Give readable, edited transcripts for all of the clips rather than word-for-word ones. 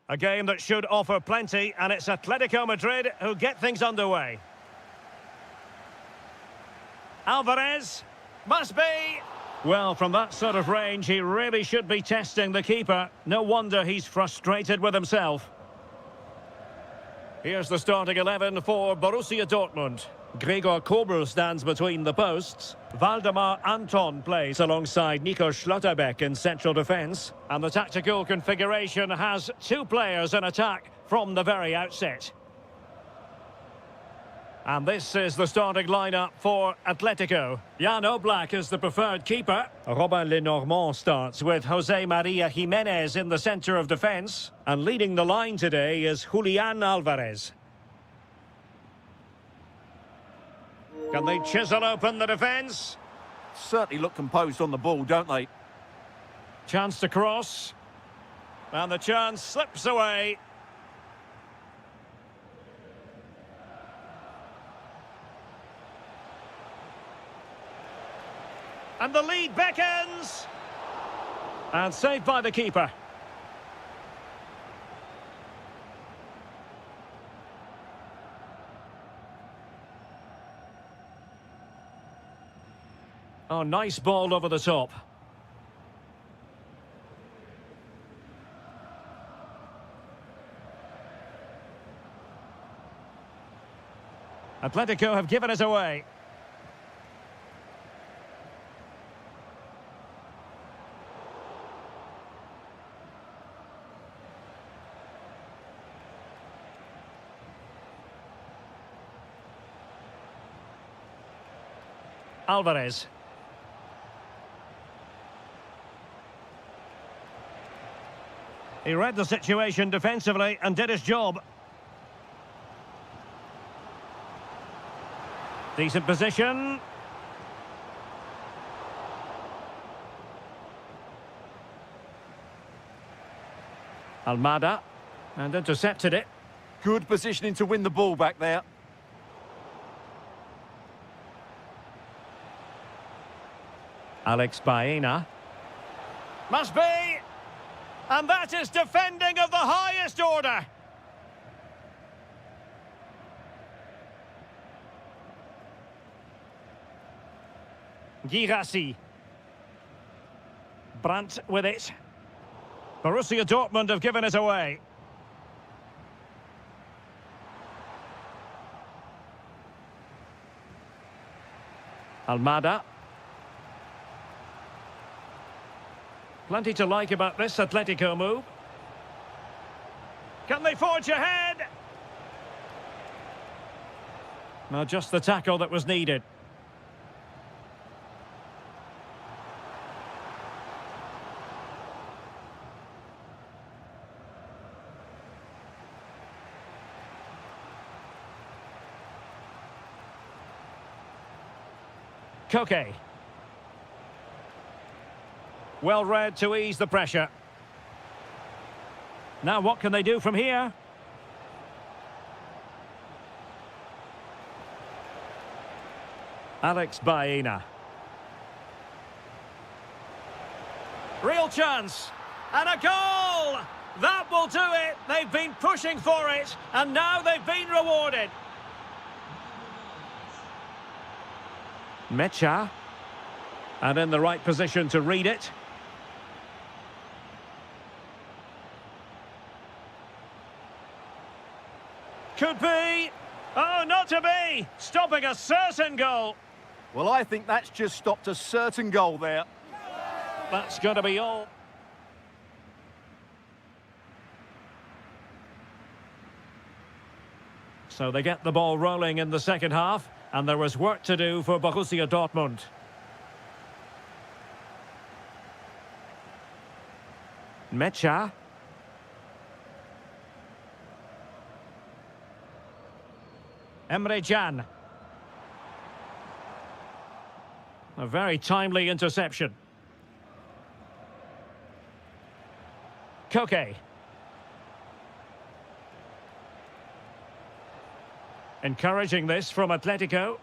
A game that should offer plenty, and it's Atletico Madrid who get things underway. Alvarez, must be. Well, from that sort of range, he really should be testing the keeper. No wonder he's frustrated with himself. Here's the starting 11 for Borussia Dortmund. Gregor Kobel stands between the posts. Waldemar Anton plays alongside Nico Schlotterbeck in central defence. And the tactical configuration has two players in attack from the very outset. And this is the starting lineup for Atletico. Jan Oblak is the preferred keeper. Robin Lenormand starts with Jose Maria Jimenez in the centre of defence. And leading the line today is Julian Alvarez. Can they chisel open the defence? Certainly look composed on the ball, don't they? Chance to cross. And the chance slips away. And the lead beckons. And saved by the keeper. Oh, nice ball over the top. Atletico have given us away. Alvarez. He read the situation defensively and did his job. Decent position. Almada. And intercepted it. Good positioning to win the ball back there. Alex Baena. Must be! And that is defending of the highest order. Girassi. Brandt with it. Borussia Dortmund have given it away. Almada. Plenty to like about this Atletico move. Can they forge ahead? Well, just the tackle that was needed. Koke. Well read to ease the pressure. Now what can they do from here? Alex Baena. Real chance. And a goal! That will do it. They've been pushing for it. And now they've been rewarded. Mecha. And in the right position to read it. Could be. Oh, not to be. Stopping a certain goal. Well, I think that's just stopped a certain goal there. That's going to be all. So they get the ball rolling in the second half, and there was work to do for Borussia Dortmund. Mecha. Emre Can. A very timely interception. Koke. Encouraging this from Atletico,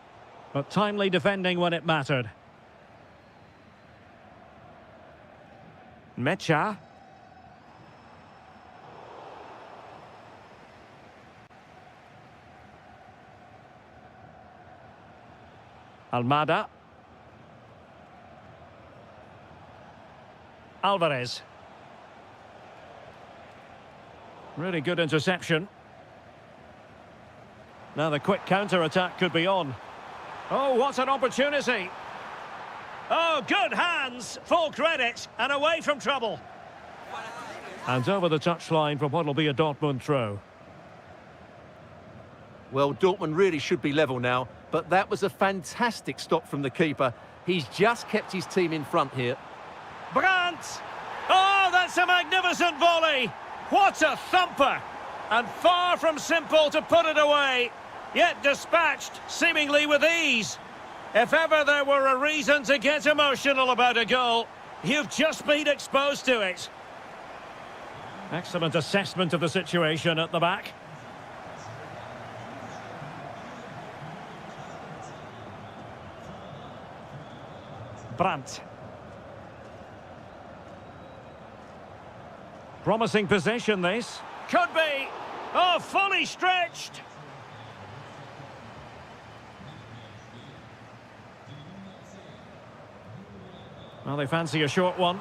but timely defending when it mattered. Mecha. Almada. Alvarez. Really good interception. Now the quick counter-attack could be on. Oh, what an opportunity. Oh, good hands, full credit, and away from trouble. And over the touchline for what will be a Dortmund throw. Well, Dortmund really should be level now, but that was a fantastic stop from the keeper. He's just kept his team in front here. Brandt! Oh, that's a magnificent volley! What a thumper! And far from simple to put it away, yet dispatched seemingly with ease. If ever there were a reason to get emotional about a goal, you've just been exposed to it. Excellent assessment of the situation at the back. Brandt. Promising possession, this. Could be. Oh, fully stretched. Well, they fancy a short one.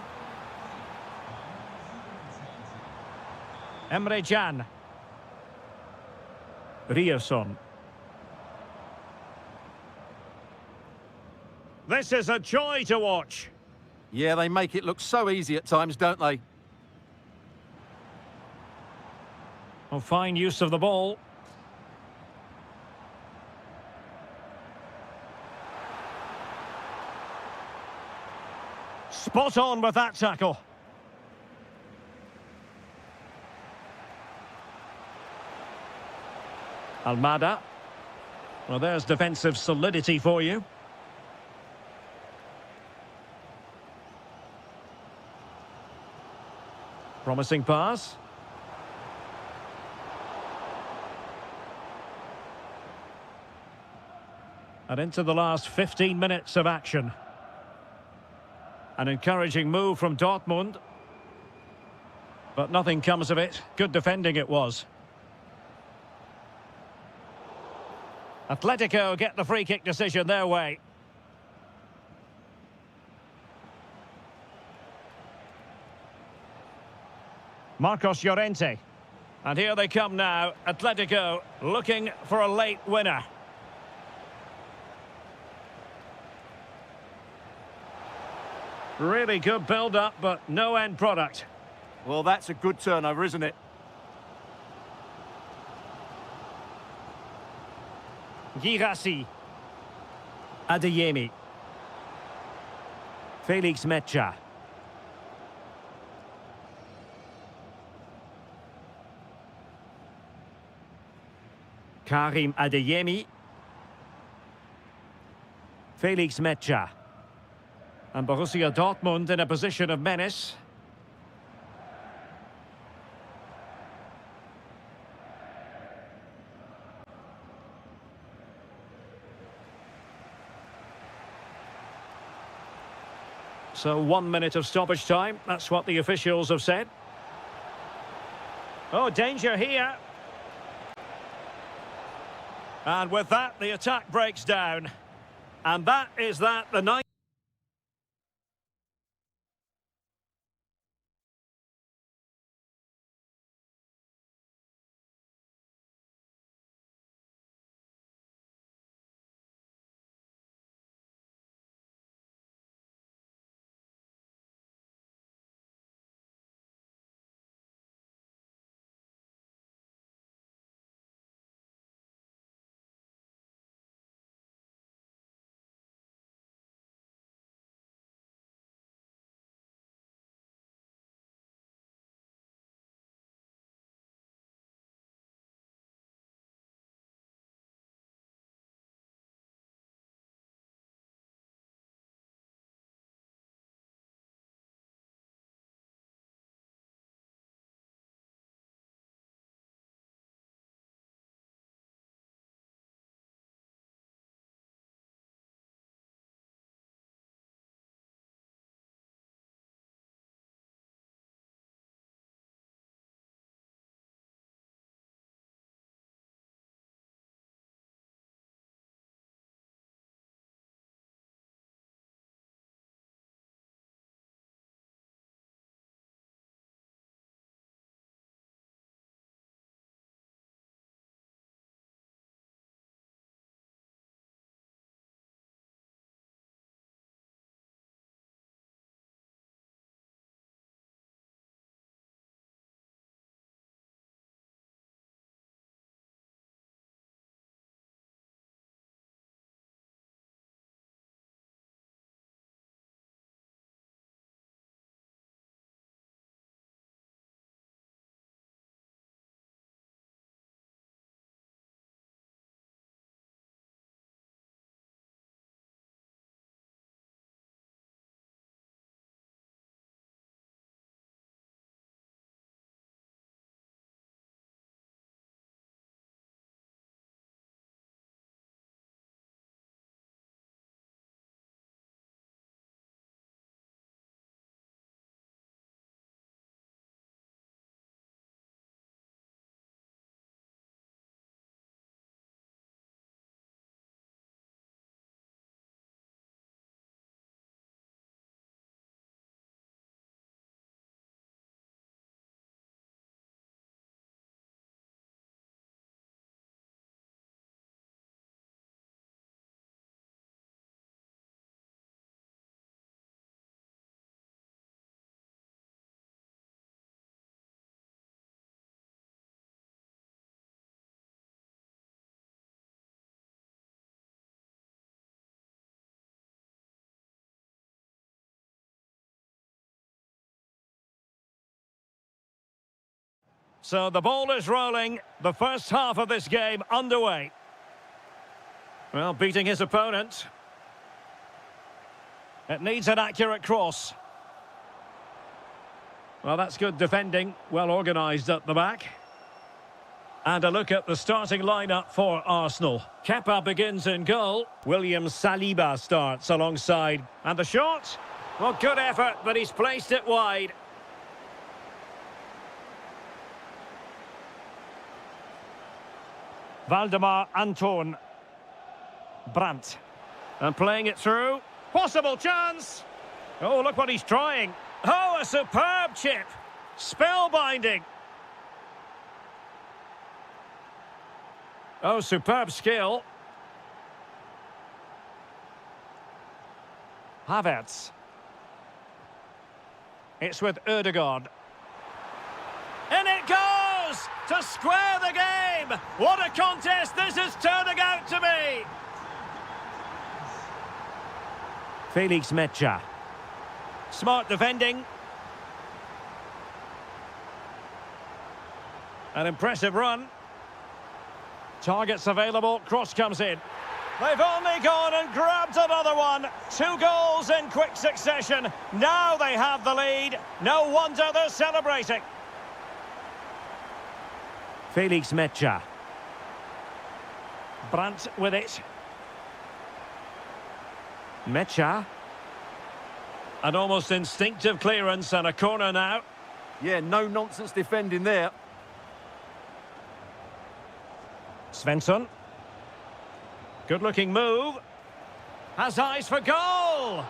Emre Can. Ryerson. This is a joy to watch. Yeah, they make it look so easy at times, don't they? Oh, fine use of the ball. Spot on with that tackle. Almada. Well, there's defensive solidity for you. Promising pass. And into the last 15 minutes of action. An encouraging move from Dortmund. But nothing comes of it. Good defending it was. Atletico get the free kick decision their way. Marcos Llorente. And here they come now. Atletico looking for a late winner. Really good build-up, but no end product. Well, that's a good turnover, isn't it? Girassi. Adeyemi. Felix Mecha. Karim Adeyemi. Felix Mecha. And Borussia Dortmund in a position of menace. So 1 minute of stoppage time. That's what the officials have said. Oh, danger here. And with that, the attack breaks down. And that is that, the ninth. So the ball is rolling. The first half of this game underway. Well, beating his opponent. It needs an accurate cross. Well, that's good defending. Well organised at the back. And a look at the starting lineup for Arsenal. Kepa begins in goal. William Saliba starts alongside. And the shot? Well, good effort, but he's placed it wide. Valdemar Anton. Brandt. And playing it through. Possible chance! Oh, look what he's trying. Oh, a superb chip. Spellbinding. Oh, superb skill. Havertz. It's with Ødegaard. In it goes! To square the game! What a contest this is turning out to be! Felix Mecha. Smart defending. An impressive run. Targets available, cross comes in. They've only gone and grabbed another one. 2 goals in quick succession. Now they have the lead. No wonder they're celebrating. Felix Mecha. Brandt with it. Mecha. An almost instinctive clearance and a corner now. Yeah, no nonsense defending there. Svensson. Good-looking move. Has eyes for goal!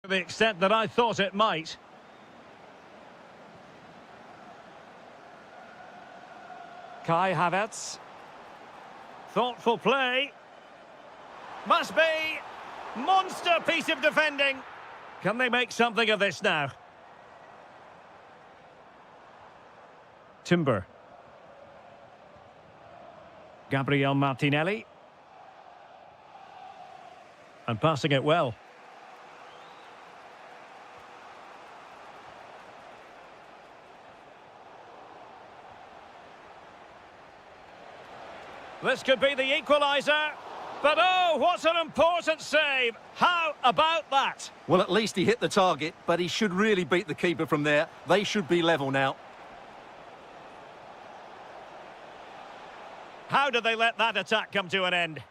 To the extent that I thought it might. Kai Havertz. Thoughtful play. Must be. Monster piece of defending. Can they make something of this now? Timber. Gabriel Martinelli. And passing it well. This could be the equaliser. But oh, what an important save. How about that? Well, at least he hit the target, but he should really beat the keeper from there. They should be level now. How did they let that attack come to an end?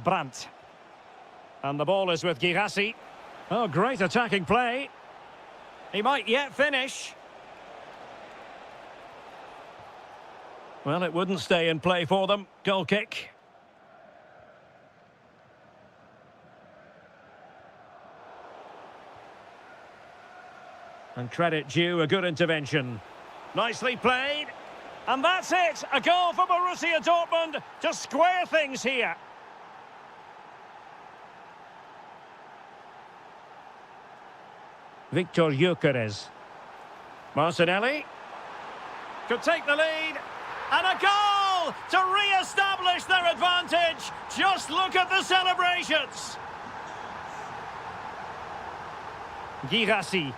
Brandt. And the ball is with Girassi. Oh, great attacking play. He might yet finish. Well, it wouldn't stay in play for them. Goal kick. And credit due, a good intervention. Nicely played. And that's it. A goal for Borussia Dortmund to square things here. Victor Gyökeres. Martinelli could take the lead. And a goal to re-establish their advantage. Just look at the celebrations. Girassi.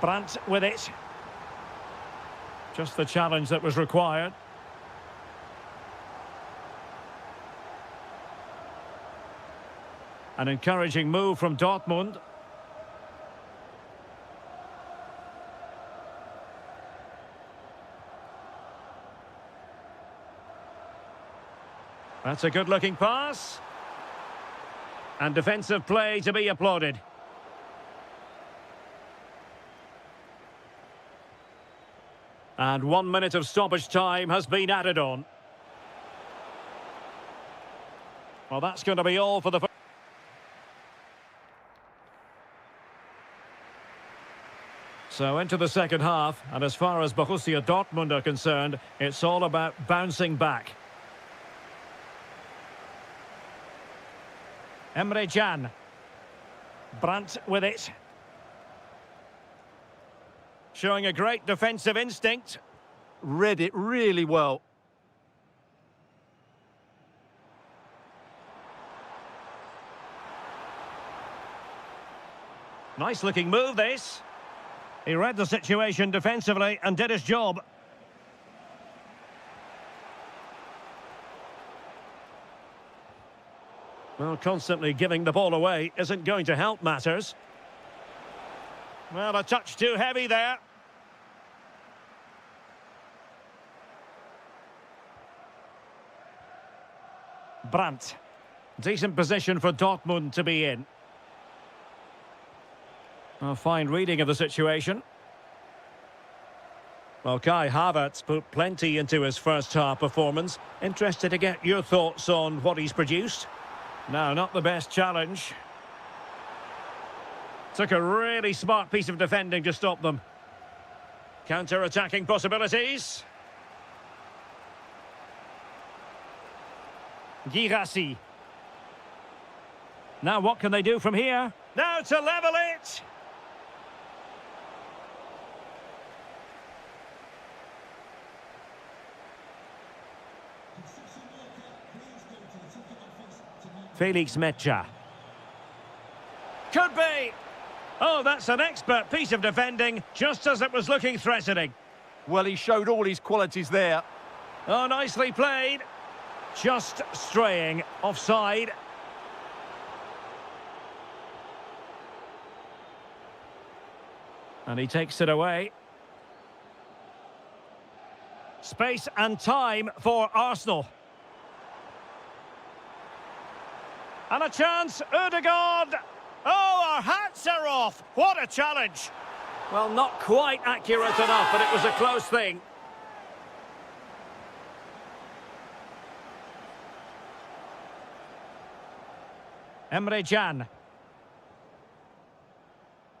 Brandt with it. Just the challenge that was required. An encouraging move from Dortmund. That's a good-looking pass. And defensive play to be applauded. And 1 minute of stoppage time has been added on. Well, that's going to be all for the... So into the second half, and as far as Borussia Dortmund are concerned, it's all about bouncing back. Emre Can. Brandt with it. Showing a great defensive instinct. Read it really well. Nice looking move, this. He read the situation defensively and did his job. Well, constantly giving the ball away isn't going to help matters. Well, a touch too heavy there. Brandt. Decent position for Dortmund to be in. A fine reading of the situation. Well, Kai Havertz put plenty into his first half performance. Interested to get your thoughts on what he's produced. No, not the best challenge. Took a really smart piece of defending to stop them. Counter-attacking possibilities. Girassi. Now what can they do from here? Now to level it! Felix Mecha. Could be! Oh, that's an expert piece of defending, just as it was looking threatening. Well, he showed all his qualities there. Oh, nicely played. Just straying offside. And he takes it away. Space and time for Arsenal. And a chance, Ødegaard. Oh, our hats are off. What a challenge. Well, not quite accurate enough, but it was a close thing. Emre Can.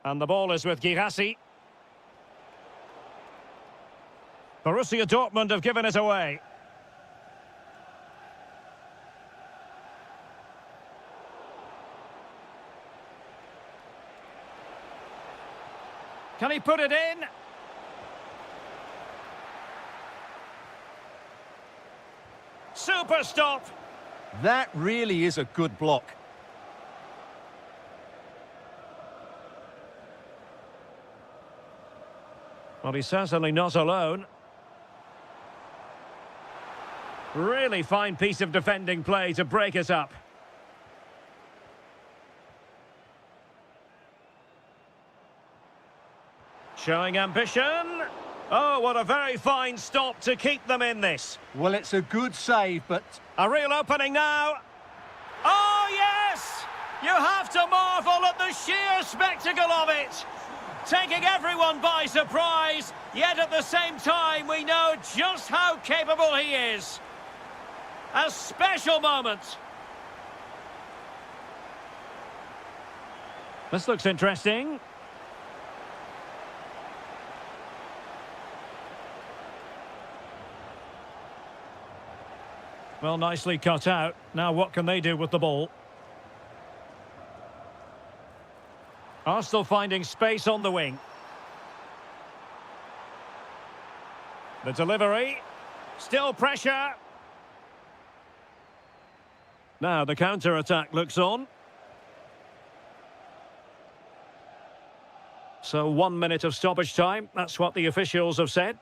And the ball is with Girassi. Borussia Dortmund have given it away. Can he put it in? Super stop. That really is a good block. Well, he's certainly not alone. Really fine piece of defending play to break it up. Showing ambition. Oh, what a very fine stop to keep them in this. Well, it's a good save, but... A real opening now. Oh, yes! You have to marvel at the sheer spectacle of it. Taking everyone by surprise, yet at the same time we know just how capable he is. A special moment. This looks interesting. Well, nicely cut out. Now what can they do with the ball? Arsenal finding space on the wing. The delivery. Still pressure. Now the counter-attack looks on. So 1 minute of stoppage time. That's what the officials have said.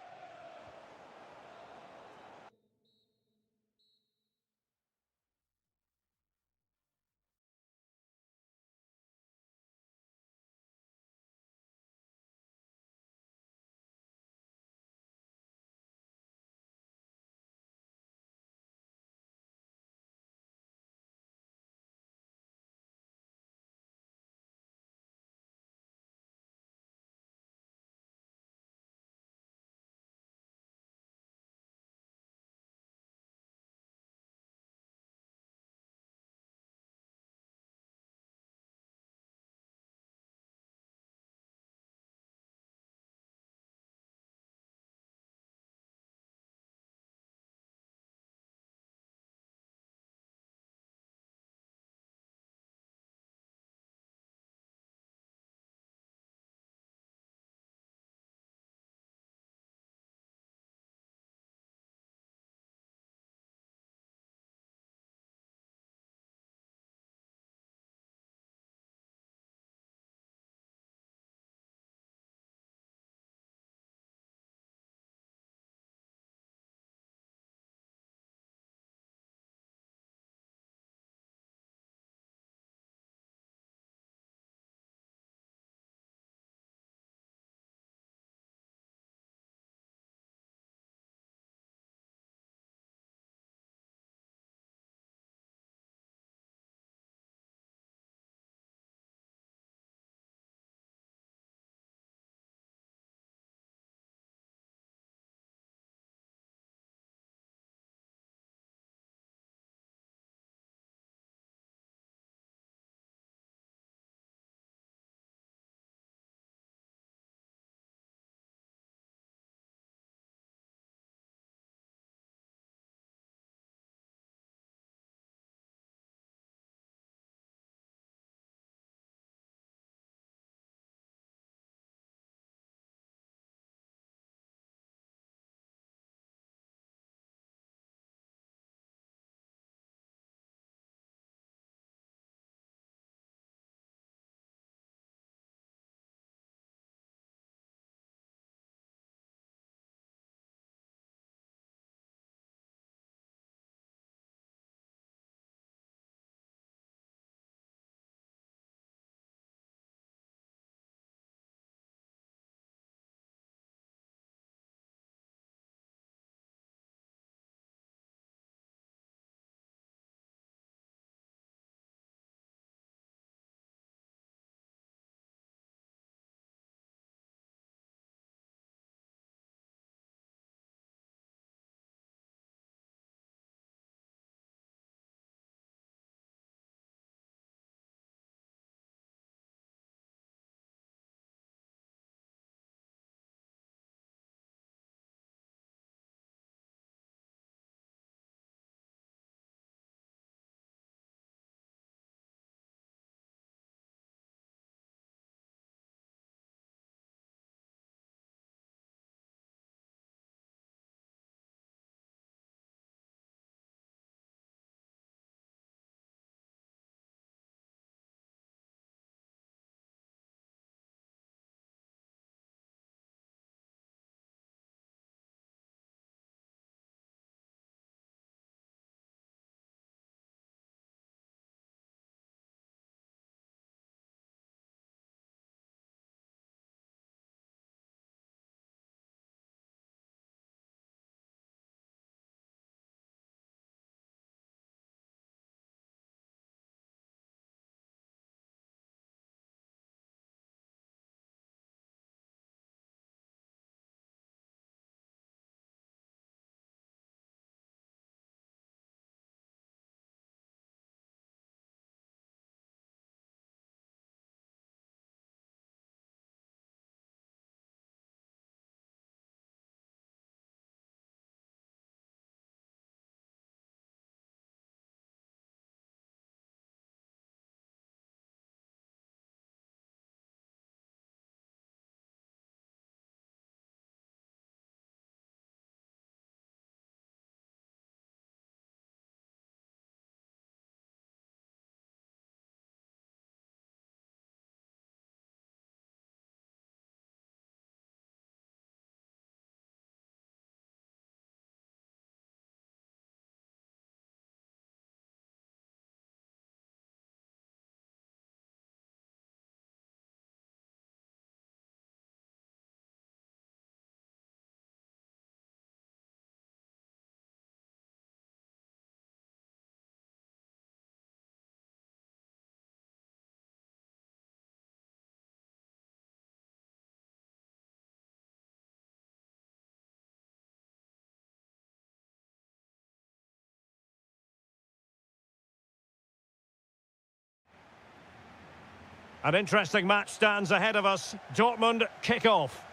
An interesting match stands ahead of us. Dortmund kick off.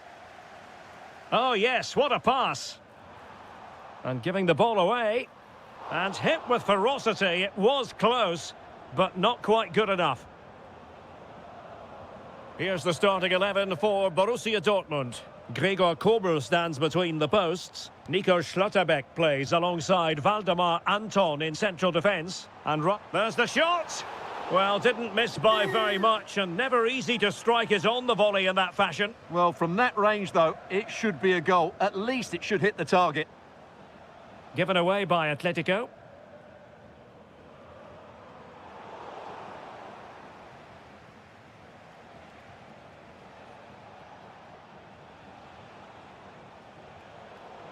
Oh yes, what a pass. And giving the ball away. And hit with ferocity. It was close, but not quite good enough. Here's the starting 11 for Borussia Dortmund. Gregor Kobel stands between the posts. Nico Schlotterbeck plays alongside Valdemar Anton in central defence. And there's the shot! Well, didn't miss by very much, and never easy to strike it on the volley in that fashion. Well, from that range, though, it should be a goal. At least it should hit the target. Given away by Atletico.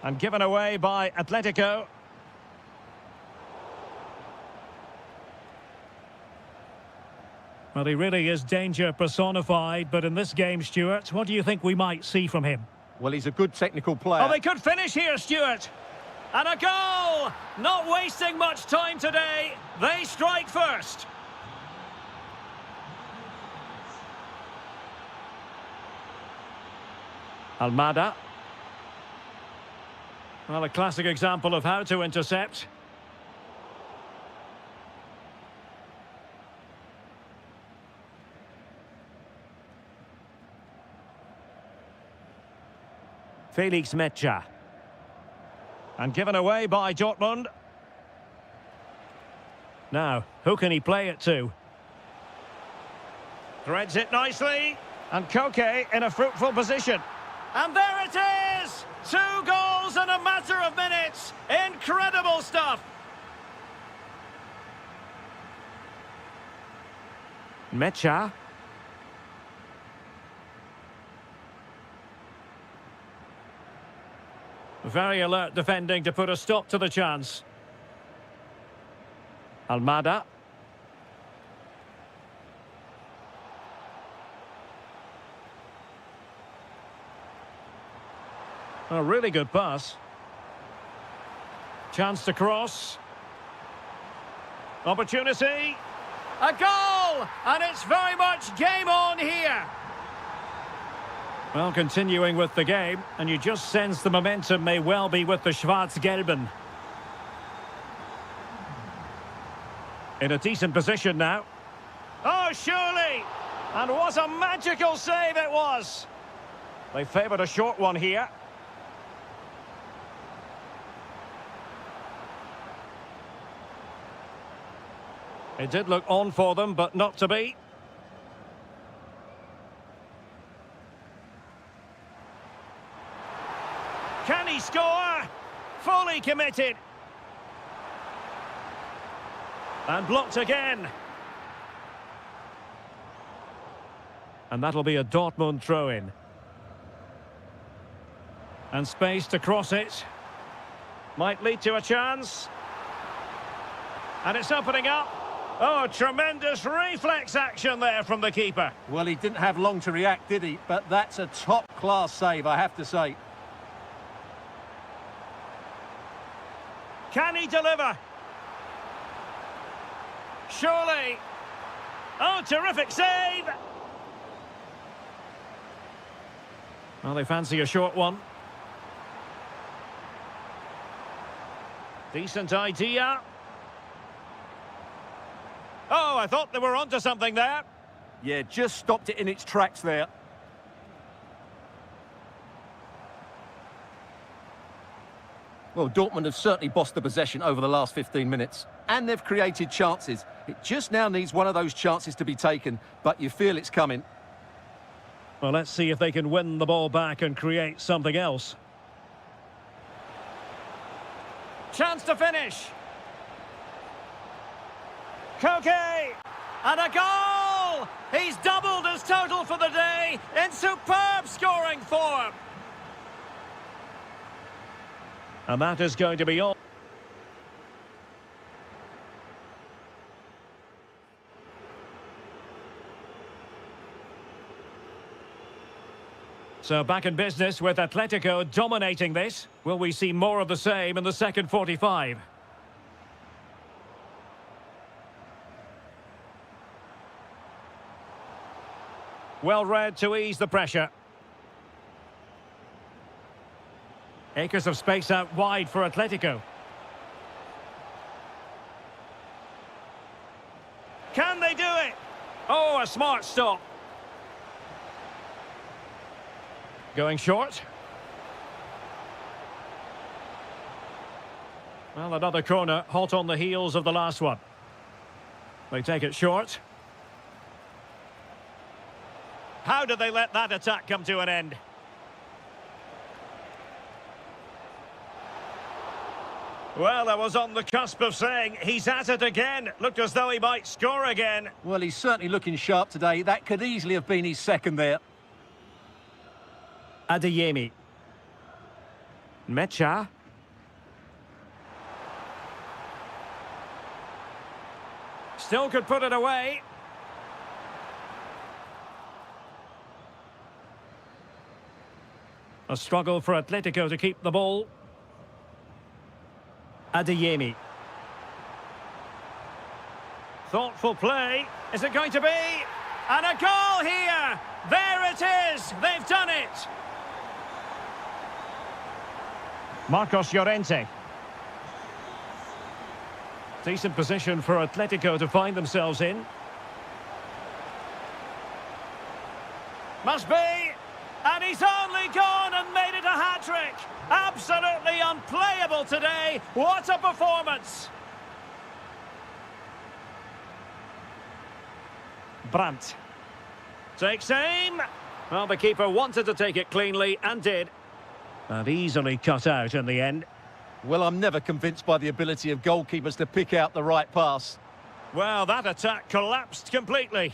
And given away by Atletico. Well, he really is danger personified, but in this game, Stuart, what do you think we might see from him? Well, he's a good technical player. Oh, they could finish here, Stuart. And a goal! Not wasting much time today. They strike first. Almada. Well, a classic example of how to intercept. Felix Metscher. And given away by Dortmund. Now, who can he play it to? Threads it nicely. And Koke in a fruitful position. And there it is! 2 goals in a matter of minutes. Incredible stuff. Metscher. Very alert defending to put a stop to the chance. Almada. A really good pass. Chance to cross. Opportunity. A goal! And it's very much game on here. Well, continuing with the game, and you just sense the momentum may well be with the Schwarz-Gelben. In a decent position now. Oh, surely! And what a magical save it was! They favoured a short one here. It did look on for them, but not to be. Can he score? Fully committed. And blocked again. And that'll be a Dortmund throw-in. And space to cross it. Might lead to a chance. And it's opening up. Oh, tremendous reflex action there from the keeper. Well, he didn't have long to react, did he? But that's a top-class save, I have to say. Can he deliver? Surely. Oh, terrific save. Well, they fancy a short one. Decent idea. Oh, I thought they were onto something there. Yeah, just stopped it in its tracks there. Well, Dortmund have certainly bossed the possession over the last 15 minutes. And they've created chances. It just now needs one of those chances to be taken, but you feel it's coming. Well, let's see if they can win the ball back and create something else. Chance to finish. Koke! And a goal! He's doubled his total for the day in superb scoring form. And that is going to be all. So back in business with Atletico dominating this. Will we see more of the same in the second 45? Well read to ease the pressure. Acres of space out wide for Atletico. Can they do it? Oh, a smart stop. Going short. Well, another corner, hot on the heels of the last one. They take it short. How did they let that attack come to an end? Well, I was on the cusp of saying he's at it again. Looked as though he might score again. Well, he's certainly looking sharp today. That could easily have been his second there. Adeyemi. Mecha. Still could put it away. A struggle for Atletico to keep the ball. Adeyemi. Thoughtful play. Is it going to be? And a goal here! There it is! They've done it! Marcos Llorente. Decent position for Atletico to find themselves in. Must be! And he's only gone and made it a hat-trick! Absolutely unplayable today! What a performance! Brandt. Takes aim! Well, the keeper wanted to take it cleanly and did. And easily cut out in the end. Well, I'm never convinced by the ability of goalkeepers to pick out the right pass. Well, that attack collapsed completely.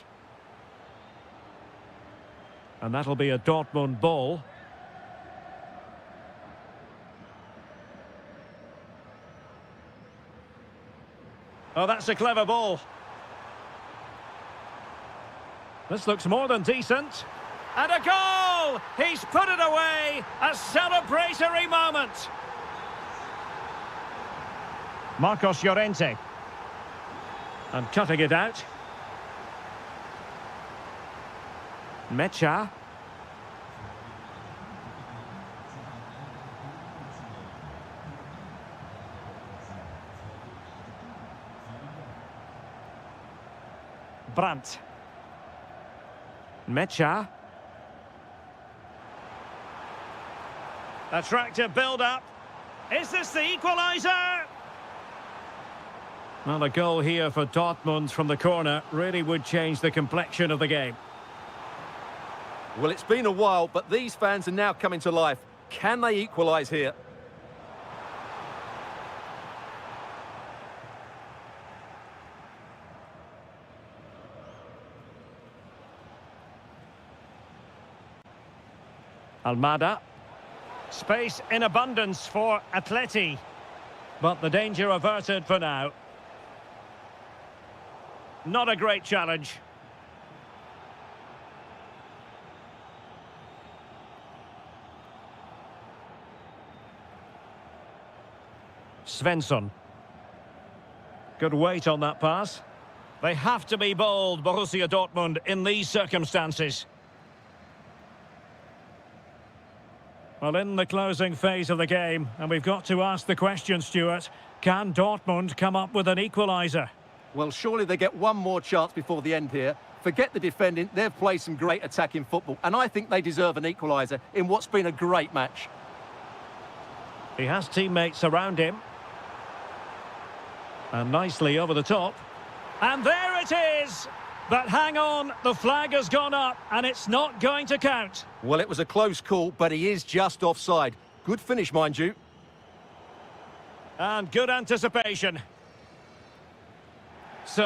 And that'll be a Dortmund ball. Oh, that's a clever ball. This looks more than decent. And a goal! He's put it away! A celebratory moment! Marcos Llorente. And cutting it out. Mecha. Brandt. Mecha. Attractive build-up. Is this the equaliser? Well, a goal here for Dortmund from the corner really would change the complexion of the game. Well, it's been a while, but these fans are now coming to life. Can they equalise here? Almada. Space in abundance for Atleti. But the danger averted for now. Not a great challenge. Svensson. Good weight on that pass. They have to be bold, Borussia Dortmund, in these circumstances. Well, in the closing phase of the game, and we've got to ask the question, Stuart, can Dortmund come up with an equaliser? Well, surely they get one more chance before the end here. Forget the defending, they've played some great attacking football, and I think they deserve an equaliser in what's been a great match. He has teammates around him. And nicely over the top. And there it is! But hang on, the flag has gone up, and it's not going to count. Well, it was a close call, but he is just offside. Good finish, mind you. And good anticipation. So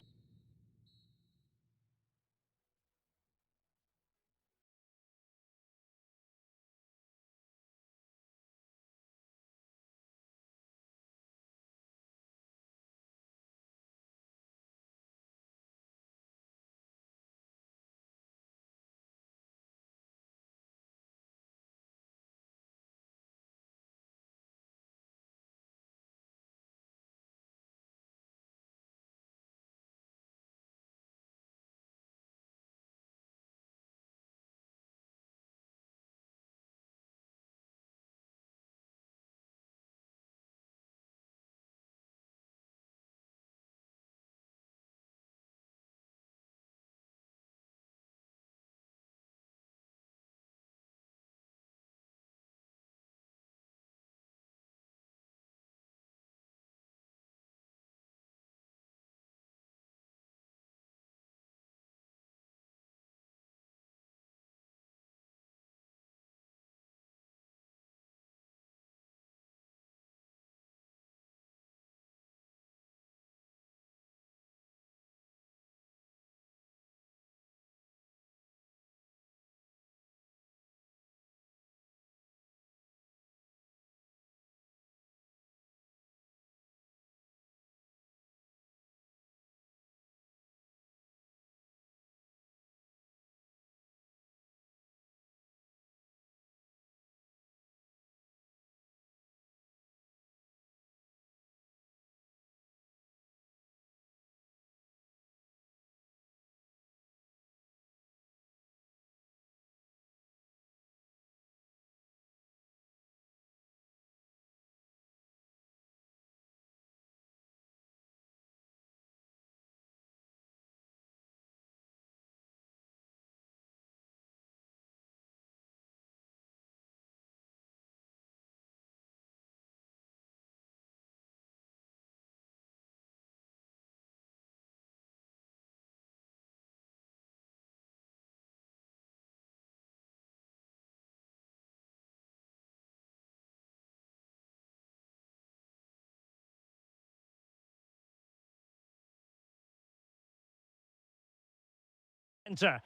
Enter.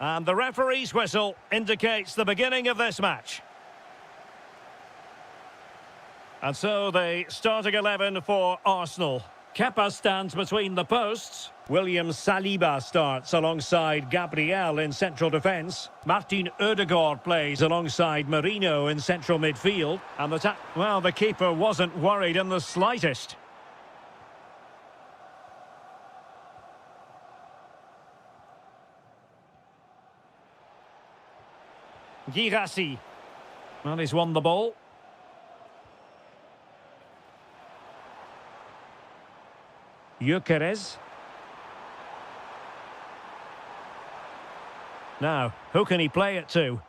And the referee's whistle indicates the beginning of this match. And so the starting 11 for Arsenal. Kepa stands between the posts. William Saliba starts alongside Gabriel in central defence. Martin Ødegaard plays alongside Marino in central midfield. And the keeper wasn't worried in the slightest. Girassi. Well, he's won the ball. Gyökeres. Now, who can he play it to?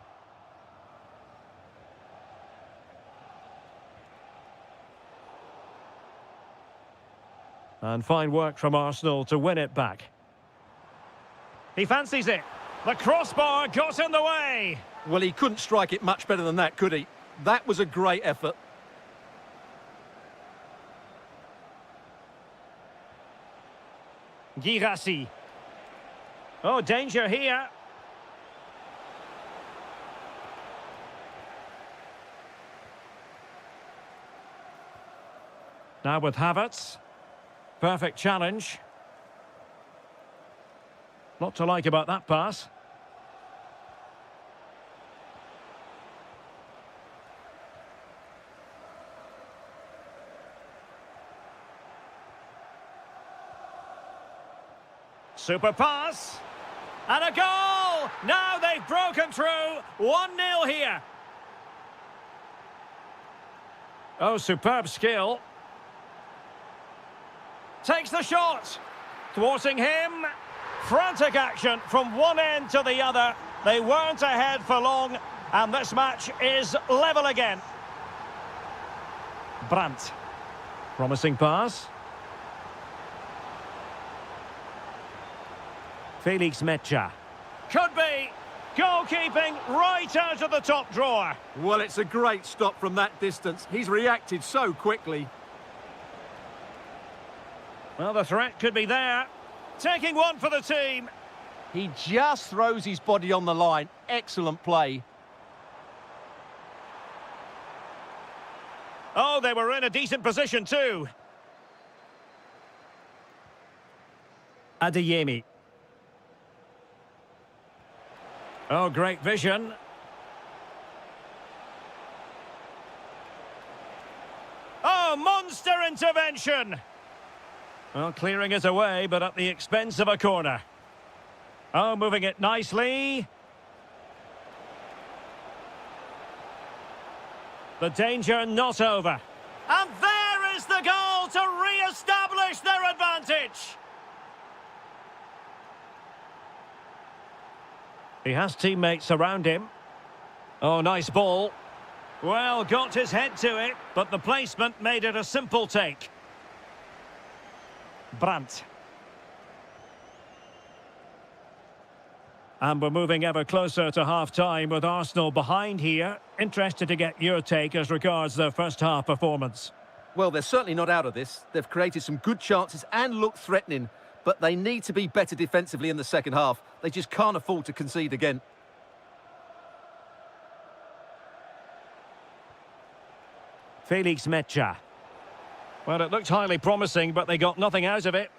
And fine work from Arsenal to win it back. He fancies it. The crossbar got in the way. Well, he couldn't strike it much better than that, could he? That was a great effort. Girassi. Oh, danger here. Now with Havertz. Perfect challenge. Lot to like about that pass. Super pass. And a goal! Now they've broken through. 1-0 here. Oh, superb skill. Takes the shot. Thwarting him. Frantic action from one end to the other. They weren't ahead for long. And this match is level again. Brandt. Promising pass. Felix Mecha. Could be. Goalkeeping right out of the top drawer. Well, it's a great stop from that distance. He's reacted so quickly. Well, the threat could be there. Taking one for the team. He just throws his body on the line. Excellent play. Oh, they were in a decent position too. Adeyemi. Oh, great vision. Oh, monster intervention. Well, clearing it away, but at the expense of a corner. Oh, moving it nicely. The danger not over. And there is the goal to re-establish their advantage. He has teammates around him. Oh, nice ball. Well, got his head to it, but the placement made it a simple take. Brandt. And we're moving ever closer to half-time with Arsenal behind here. Interested to get your take as regards their first-half performance. Well, they're certainly not out of this. They've created some good chances and look threatening, but they need to be better defensively in the second half. They just can't afford to concede again. Felix Mecha. Well, it looked highly promising, but they got nothing out of it.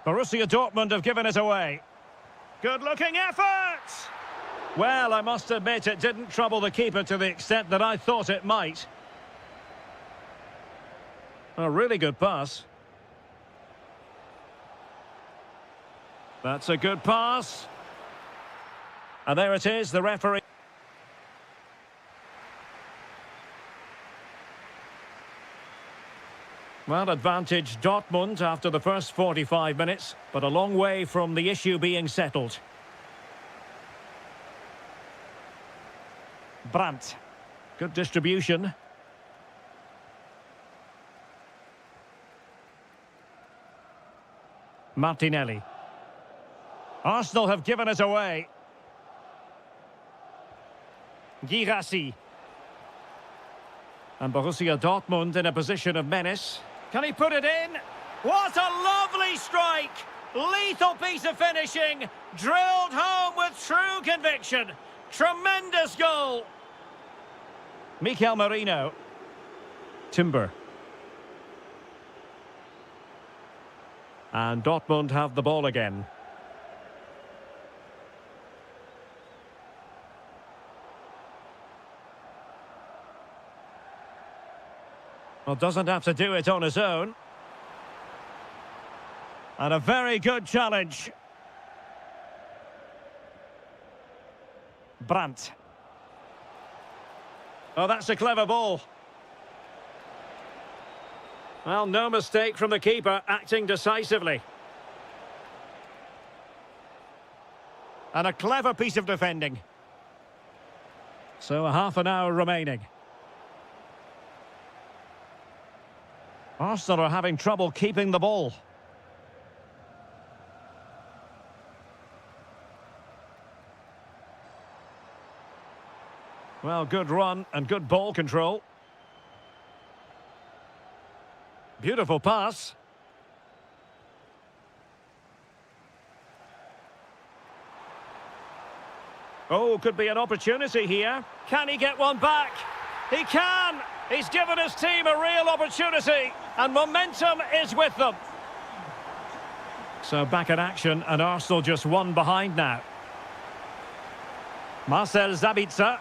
Borussia Dortmund have given it away. Good-looking effort! Well, I must admit it didn't trouble the keeper to the extent that I thought it might. A really good pass. That's a good pass. And there it is, the referee. Well, advantage Dortmund after the first 45 minutes, but a long way from the issue being settled. Brandt. Good distribution. Martinelli. Arsenal have given it away. Girassi. And Borussia Dortmund in a position of menace. Can he put it in? What a lovely strike! Lethal piece of finishing, drilled home with true conviction. Tremendous goal. Mikel Merino. Timber. And Dortmund have the ball again. Well, doesn't have to do it on his own. And a very good challenge. Brandt. Oh, that's a clever ball. Well, no mistake from the keeper, acting decisively. And a clever piece of defending. So, a half an hour remaining. Arsenal are having trouble keeping the ball. Well, good run and good ball control. Beautiful pass. Oh, could be an opportunity here. Can he get one back? He can! He's given his team a real opportunity, and momentum is with them. So back in action, and Arsenal just one behind now. Marcel Sabitzer.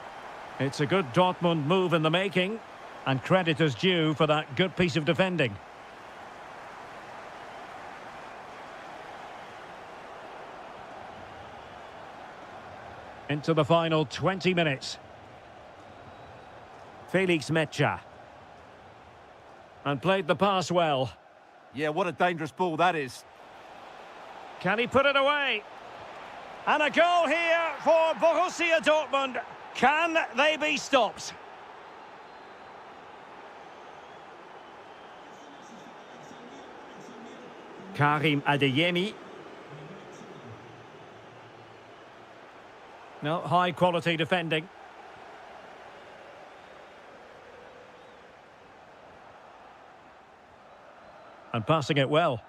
It's a good Dortmund move in the making, and credit is due for that good piece of defending. Into the final 20 minutes. Felix Metscher. And played the pass well. Yeah, what a dangerous ball that is. Can he put it away? And a goal here for Borussia Dortmund. Can they be stopped? Karim Adeyemi. No, high quality defending. And passing it well.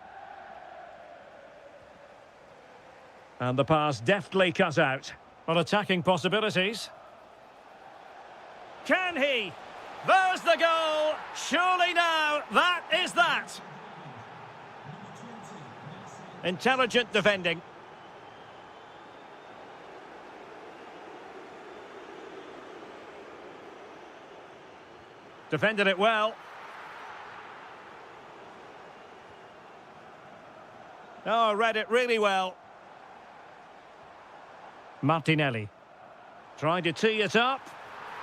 And the pass deftly cut out. On attacking possibilities. Can he? There's the goal. Surely now, that is that. Intelligent defending. Defended it well. Oh, read it really well. Martinelli. Trying to tee it up.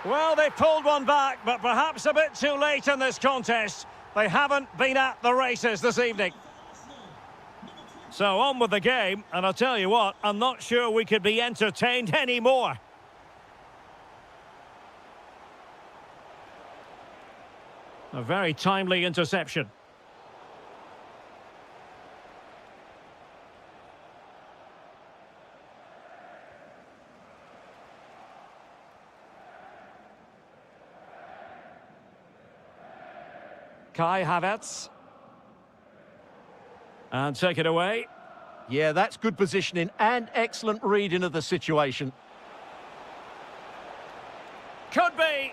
Well, they pulled one back, but perhaps a bit too late in this contest. They haven't been at the races this evening. So on with the game, and I'll tell you what, I'm not sure we could be entertained anymore. A very timely interception. Kai Havertz. And take it away. Yeah, that's good positioning and excellent reading of the situation. Could be.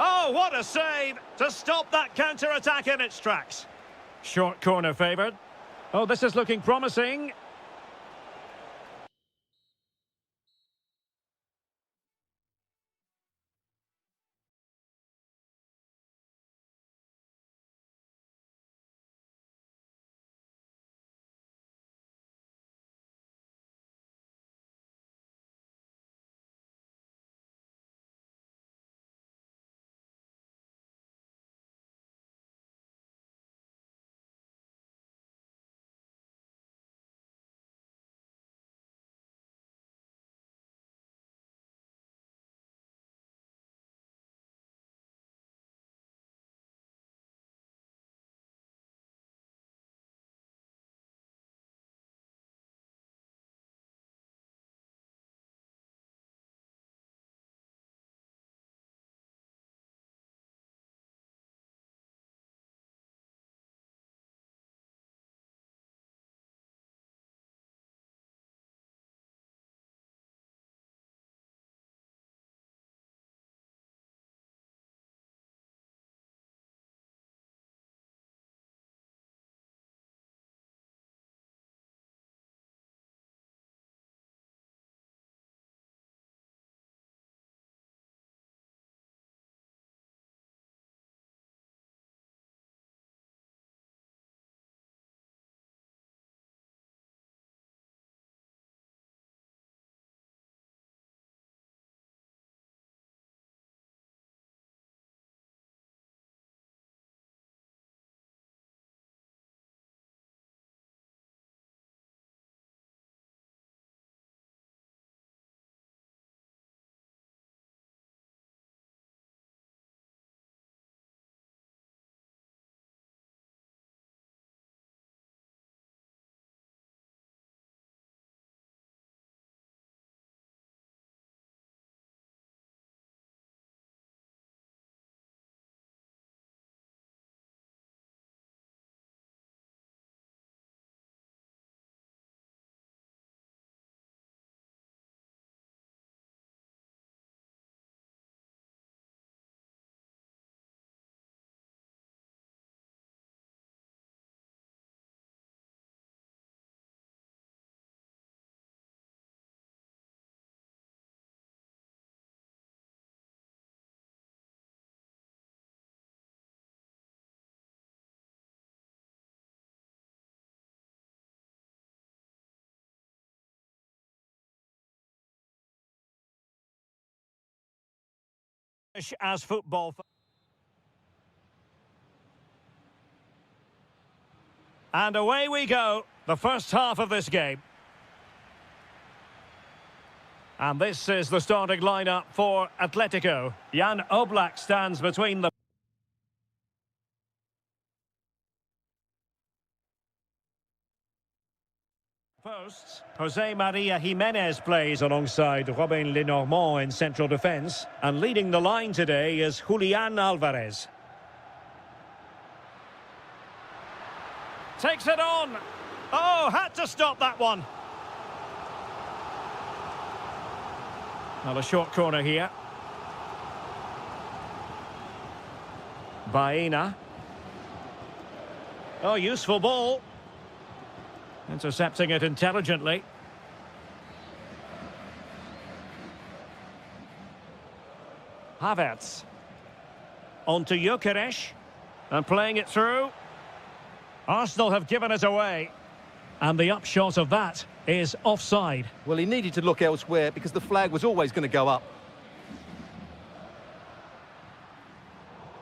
Oh, what a save to stop that counter-attack in its tracks. Short corner favoured. Oh, this is looking promising. As football. And away we go, the first half of this game. And this is the starting lineup for Atletico. Jan Oblak stands between the posts. Jose Maria Jimenez plays alongside Robin Lenormand in central defence. And leading the line today is Julian Alvarez. Takes it on. Oh, had to stop that one. Well, a short corner here. Baena. Oh, useful ball. Intercepting it intelligently. Havertz. On to Gyökeres. And playing it through. Arsenal have given it away. And the upshot of that is offside. Well, he needed to look elsewhere because the flag was always going to go up.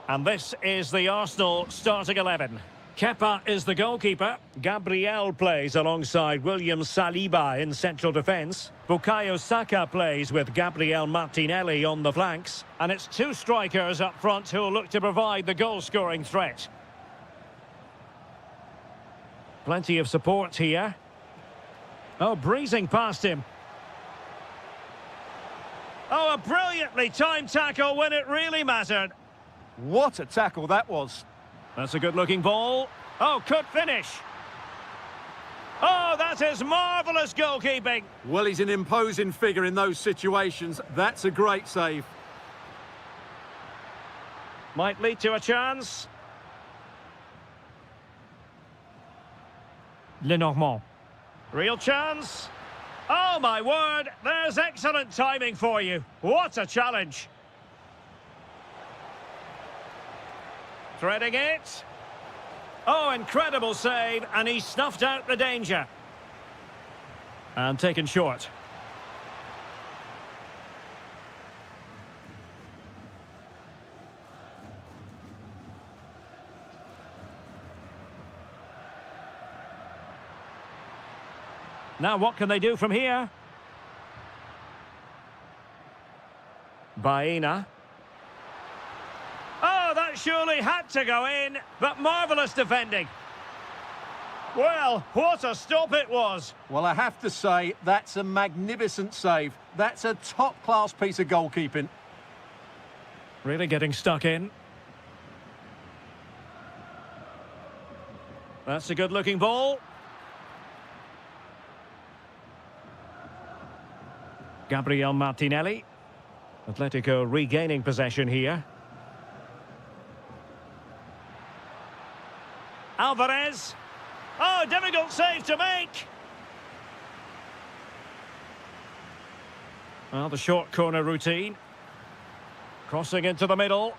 And this is the Arsenal starting 11. Kepa is the goalkeeper. Gabriel plays alongside William Saliba in central defence. Bukayo Saka plays with Gabriel Martinelli on the flanks. And it's two strikers up front who'll look to provide the goal-scoring threat. Plenty of support here. Oh, breezing past him. Oh, a brilliantly timed tackle when it really mattered. What a tackle that was. That's a good-looking ball. Oh, could finish. Oh, that is marvellous goalkeeping. Well, he's an imposing figure in those situations. That's a great save. Might lead to a chance. Lenormand. Real chance. Oh, my word. There's excellent timing for you. What a challenge. Threading it. Oh, incredible save. And he snuffed out the danger. And taken short. Now what can they do from here? Baena. Oh, that surely had to go in, but marvellous defending. Well, what a stop it was. Well, I have to say, that's a magnificent save. That's a top-class piece of goalkeeping. Really getting stuck in. That's a good-looking ball. Gabriel Martinelli. Atletico regaining possession here. Alvarez. Oh, difficult save to make. Well, the short corner routine. Crossing into the middle.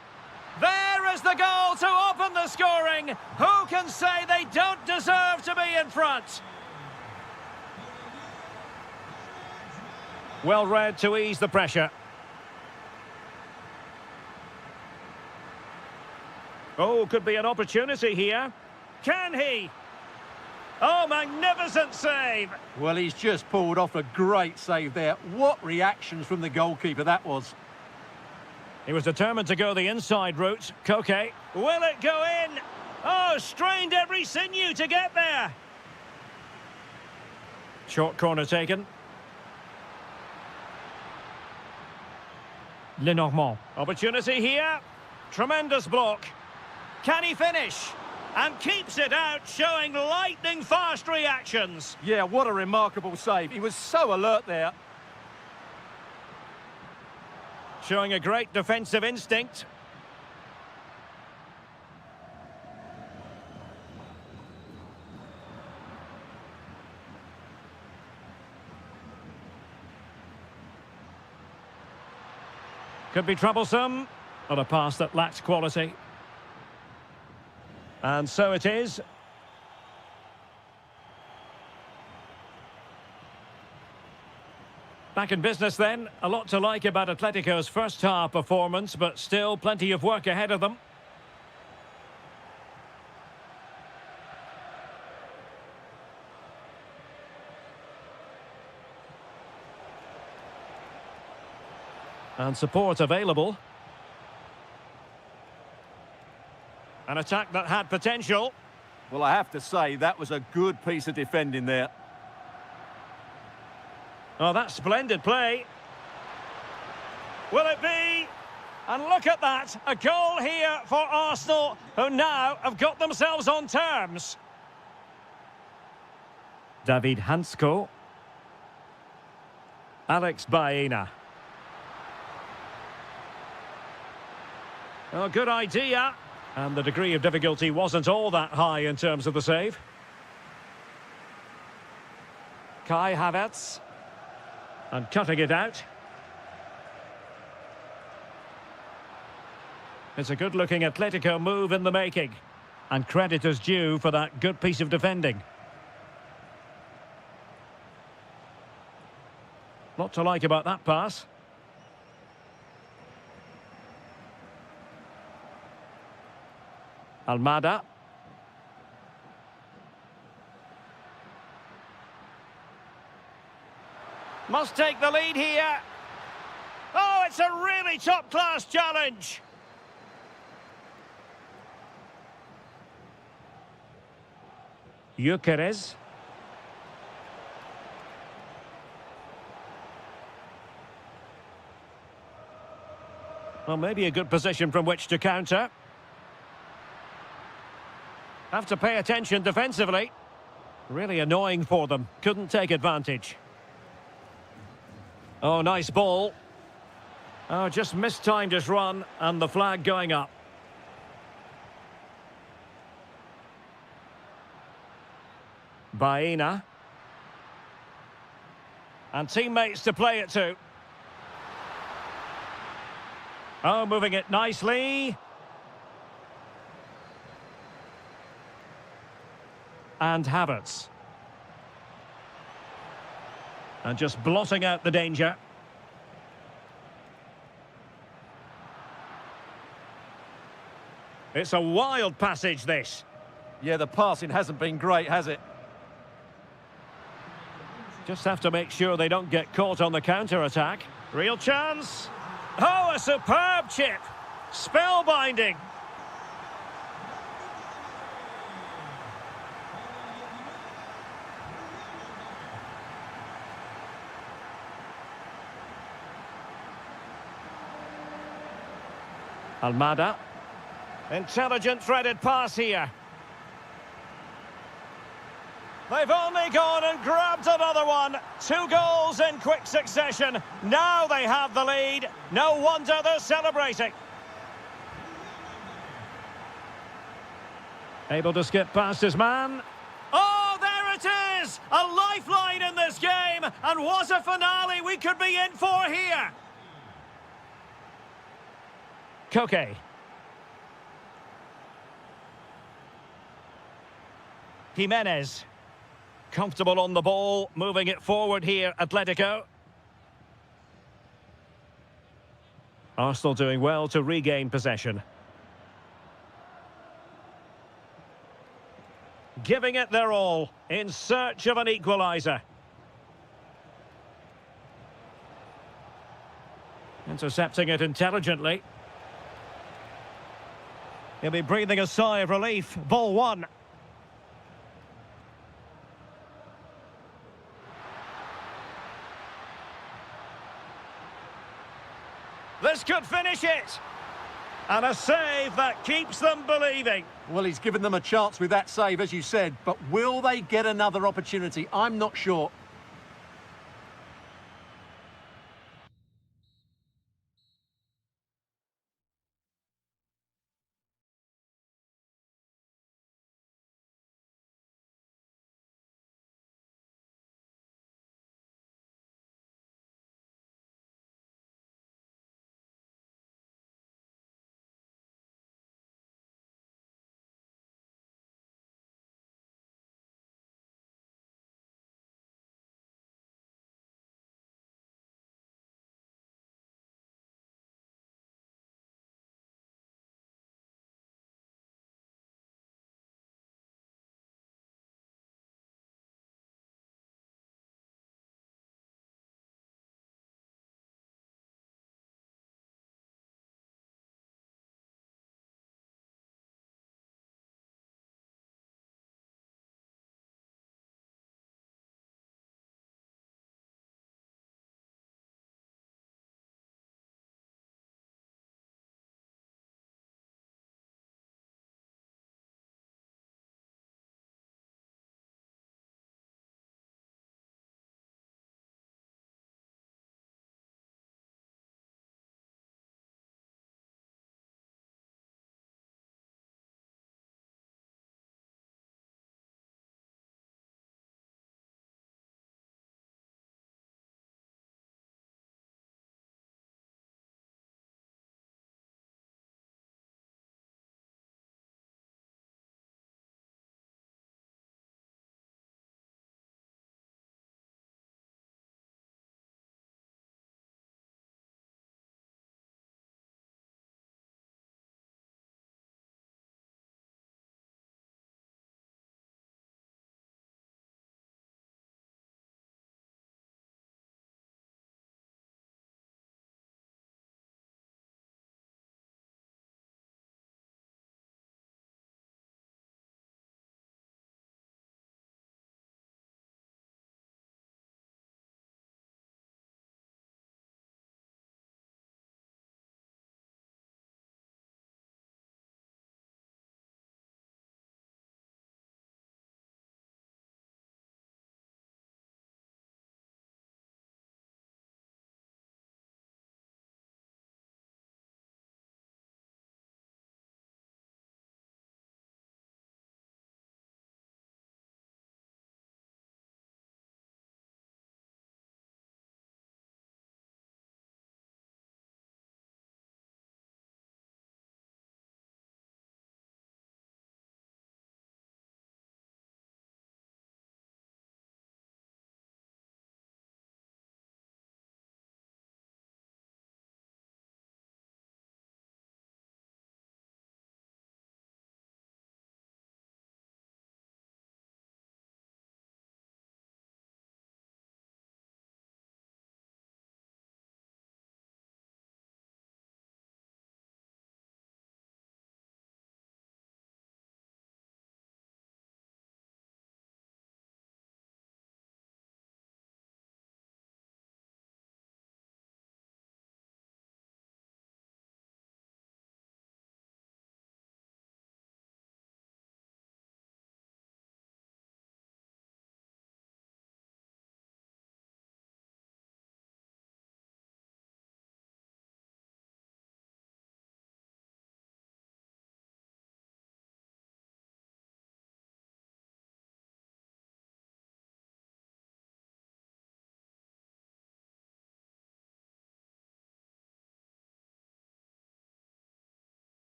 There is the goal to open the scoring. Who can say they don't deserve to be in front? Well read to ease the pressure. Oh, could be an opportunity here. Can he? Oh, magnificent save. Well, he's just pulled off a great save there. What reactions from the goalkeeper that was. He was determined to go the inside route. Koke. Will it go in? Oh, strained every sinew to get there. Short corner taken. Lenormand. Opportunity here. Tremendous block. Can he finish? And keeps it out, showing lightning-fast reactions. Yeah, what a remarkable save. He was so alert there. Showing a great defensive instinct. Could be troublesome. Not a pass that lacks quality. And so it is. Back in business then. A lot to like about Atletico's first half performance, but still plenty of work ahead of them. And support available. An attack that had potential. Well, I have to say, that was a good piece of defending there. Oh, that's splendid play. Will it be? And look at that. A goal here for Arsenal, who now have got themselves on terms. David Hansko. Alex Baena. Oh, good idea. And the degree of difficulty wasn't all that high in terms of the save. Kai Havertz. And cutting it out. It's a good-looking Atletico move in the making. And credit is due for that good piece of defending. Lot to like about that pass. Almada. Must take the lead here. Oh, it's a really top-class challenge. Gyökeres. Well, maybe a good position from which to counter. Have to pay attention defensively. Really annoying for them. Couldn't take advantage. Oh, nice ball. Oh, just mistimed his run, and the flag going up. Baena. And teammates to play it to. Oh, moving it nicely. And Havertz. And just blotting out the danger. It's a wild passage, this. Yeah, the passing hasn't been great, has it? Just have to make sure they don't get caught on the counter-attack. Real chance. Oh, a superb chip. Spellbinding. Almada. Intelligent threaded pass here. They've only gone and grabbed another one. 2 goals in quick succession. Now they have the lead. No wonder they're celebrating. Able to skip past his man. Oh, there it is! A lifeline in this game. And what a finale we could be in for here. Koke. Jimenez. Comfortable on the ball, moving it forward here, Atletico. Arsenal doing well to regain possession. Giving it their all, in search of an equaliser. Intercepting it intelligently. He'll be breathing a sigh of relief. Ball one. This could finish it. And a save that keeps them believing. Well, he's given them a chance with that save, as you said, but will they get another opportunity? I'm not sure.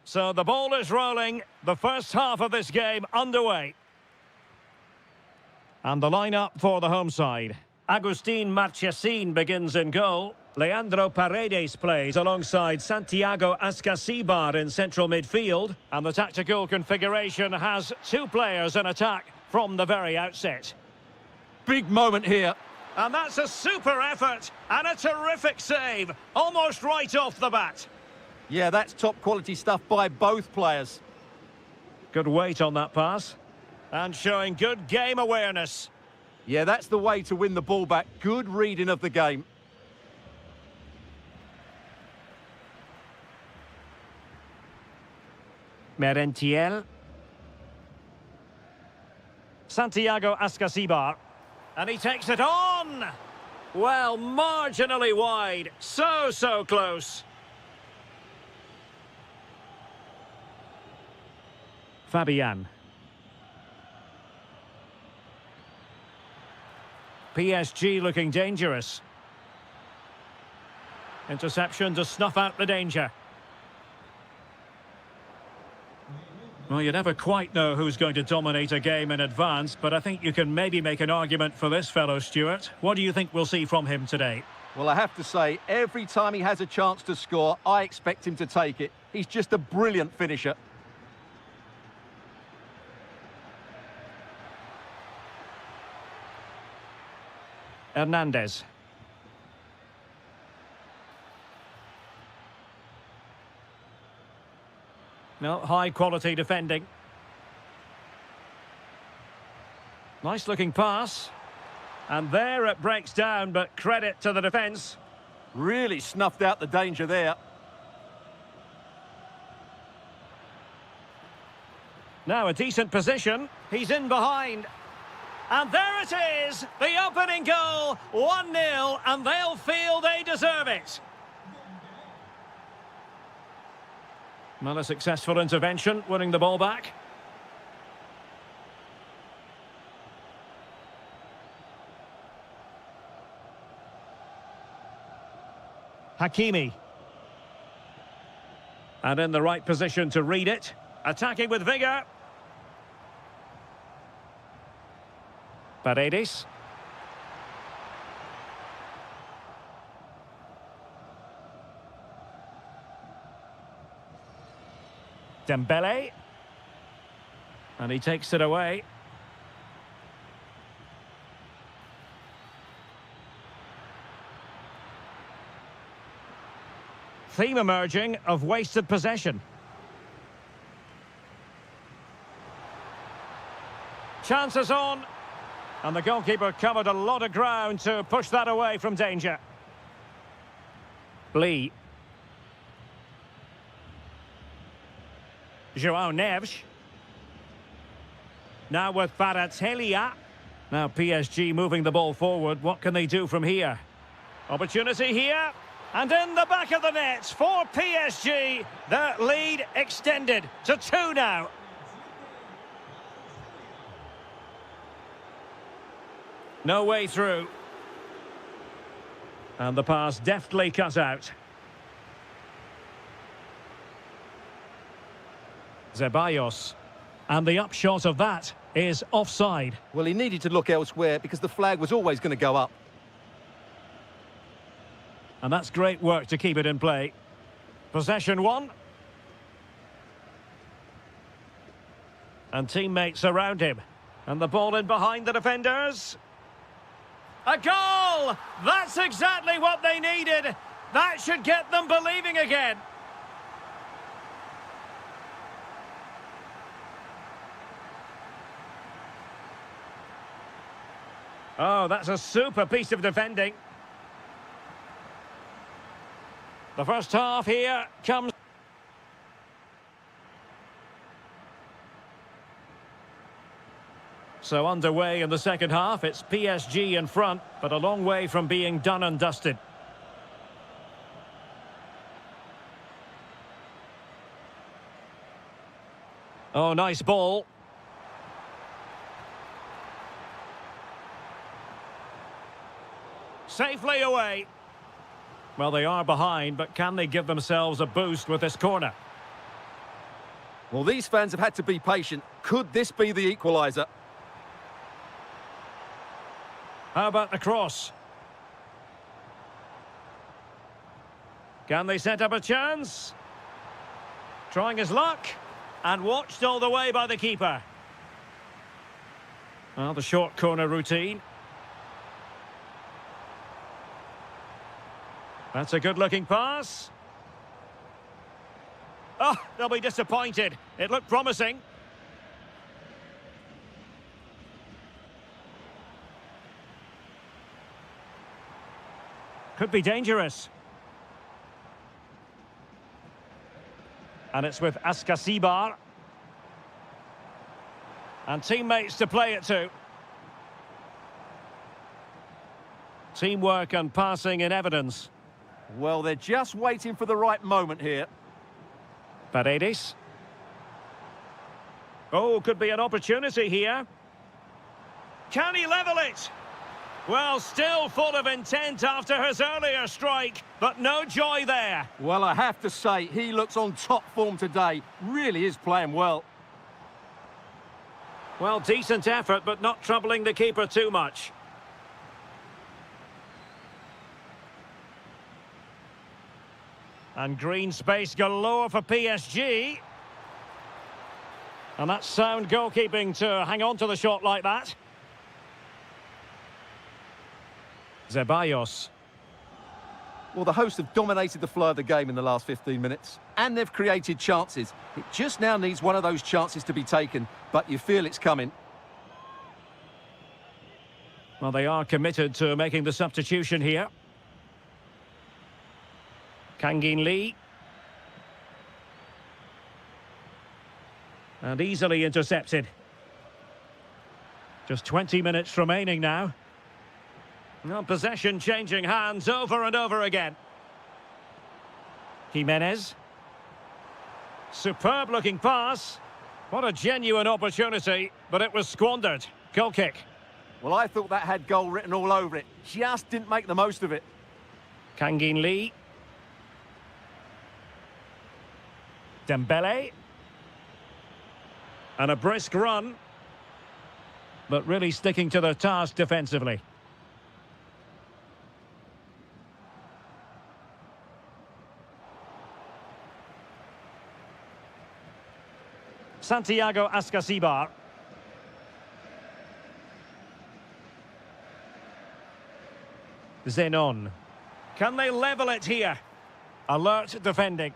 So the ball is rolling. The first half of this game underway. And the lineup for the home side. Agustin Marchesín begins in goal. Leandro Paredes plays alongside Santiago Ascasibar in central midfield. And the tactical configuration has two players in attack from the very outset. Big moment here. And that's a super effort and a terrific save, almost right off the bat. Yeah, that's top quality stuff by both players. Good weight on that pass. And showing good game awareness. Yeah, that's the way to win the ball back. Good reading of the game. Merentiel. Santiago Ascasibar. And he takes it on! Well, marginally wide. So close. Fabian. PSG looking dangerous. Interception to snuff out the danger. Well, you never quite know who's going to dominate a game in advance, but I think you can maybe make an argument for this fellow, Stuart. What do you think we'll see from him today? Well, I have to say, every time he has a chance to score, I expect him to take it. He's just a brilliant finisher. Hernandez. No, high-quality defending. Nice-looking pass. And there it breaks down, but credit to the defence. Really snuffed out the danger there. Now a decent position. He's in behind. And there it is! The opening goal! 1-0, and they'll feel they deserve it. Not a successful intervention, winning the ball back. Hakimi. And in the right position to read it. Attacking with vigour. Paredes. Dembele. And he takes it away. Theme emerging of wasted possession. Chances on. And the goalkeeper covered a lot of ground to push that away from danger. Lee. João Neves. Now with Kvaratskhelia. Now PSG moving the ball forward. What can they do from here? Opportunity here. And in the back of the net for PSG. Their lead extended to 2 now. No way through. And the pass deftly cut out. Ceballos. And the upshot of that is offside. Well, he needed to look elsewhere because the flag was always going to go up. And that's great work to keep it in play. Possession 1. And teammates around him. And the ball in behind the defenders. A goal! That's exactly what they needed. That should get them believing again. Oh, that's a super piece of defending. The first half here comes. So underway in the second half, it's PSG in front, but a long way from being done and dusted. Oh, nice ball. Safely away. Well, they are behind, but can they give themselves a boost with this corner? Well, these fans have had to be patient. Could this be the equaliser? How about the cross? Can they set up a chance? Trying his luck. And watched all the way by the keeper. Well, the short corner routine. That's a good-looking pass. Oh, they'll be disappointed. It looked promising. Could be dangerous. And it's with Askasibar. And teammates to play it to. Teamwork and passing in evidence. Well, they're just waiting for the right moment here. Paredes. Oh, could be an opportunity here. Can he level it? Well, still full of intent after his earlier strike, but no joy there. Well, I have to say, he looks on top form today. Really is playing well. Well, decent effort, but not troubling the keeper too much. And green space galore for PSG. And that's sound goalkeeping to hang on to the shot like that. Zeballos. Well, the hosts have dominated the flow of the game in the last 15 minutes. And they've created chances. It just now needs one of those chances to be taken, but you feel it's coming. Well, they are committed to making the substitution here. Kangin Lee. And easily intercepted. Just 20 minutes remaining now. Well, possession changing hands over and over again. Jimenez. Superb looking pass. What a genuine opportunity, but it was squandered. Goal kick. Well, I thought that had goal written all over it. Just didn't make the most of it. Kangin Lee. Dembele. And a brisk run. But really sticking to their task defensively. Santiago Askasibar. Zenon. Can they level it here? Alert defending.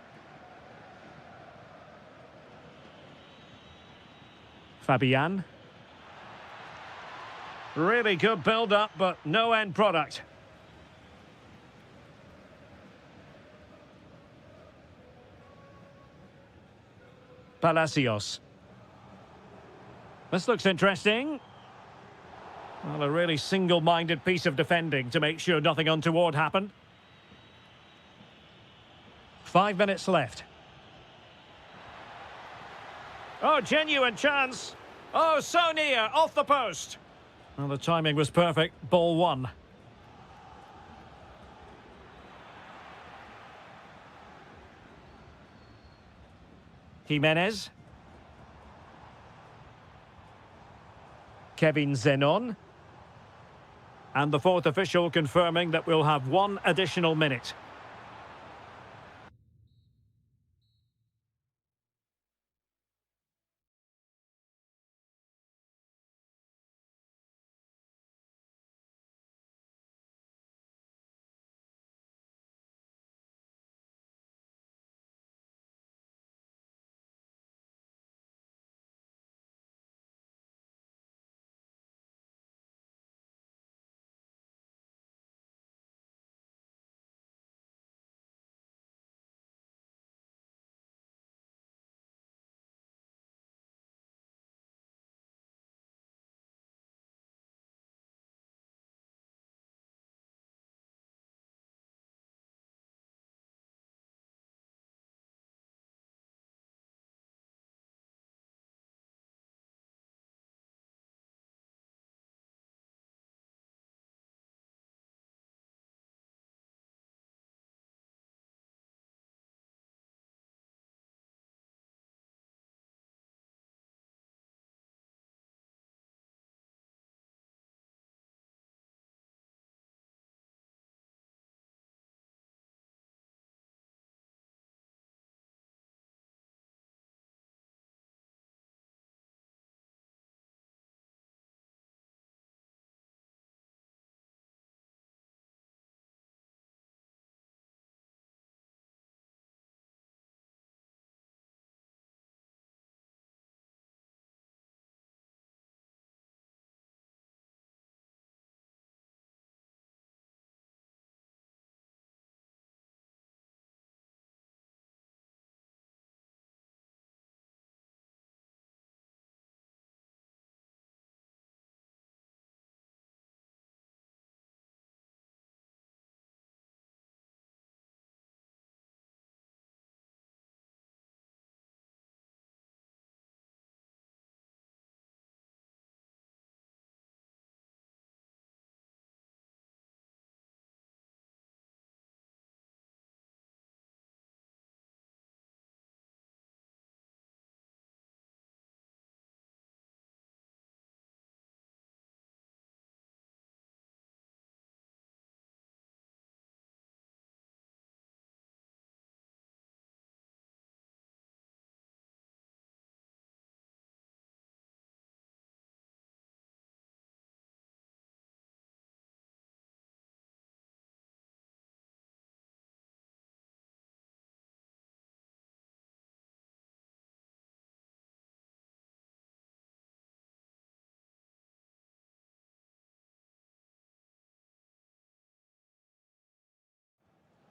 Fabian. Really good build-up, but no end product. Palacios. This looks interesting. Well, a really single-minded piece of defending to make sure nothing untoward happened. 5 minutes left. Oh, genuine chance. Oh, so near, off the post. Well, the timing was perfect. Ball one. Jimenez. Kevin Zenon. And the fourth official confirming that we'll have one additional minute.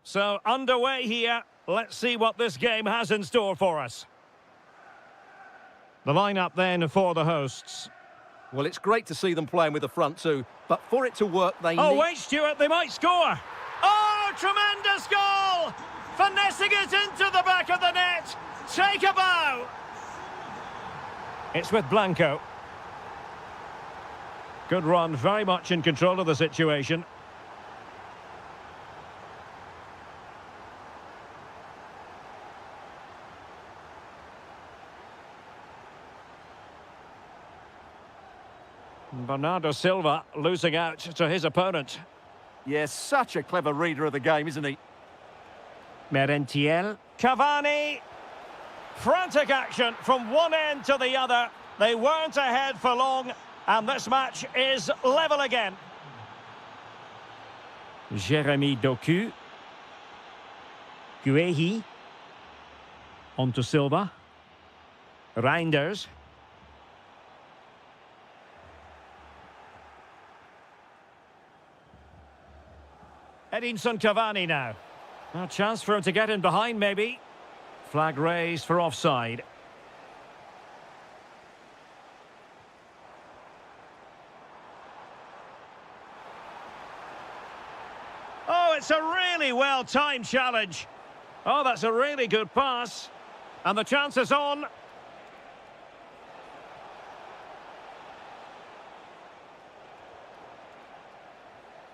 So, underway here. Let's see what this game has in store for us. The lineup then for the hosts. Well, it's great to see them playing with the front two, but for it to work, they Oh, need... wait, Stuart, they might score. Oh, tremendous goal! Finessing it into the back of the net. Take a bow. It's with Blanco. Good run, very much in control of the situation. Bernardo Silva losing out to his opponent. Yes, such a clever reader of the game, isn't he? Merentiel. Cavani. Frantic action from one end to the other. They weren't ahead for long, and this match is level again. Jérémy Doku. Guehi. On to Silva. Reinders. Edinson Cavani now. A chance for him to get in behind, maybe. Flag raised for offside. Oh, it's a really well-timed challenge. Oh, that's a really good pass. And the chance is on.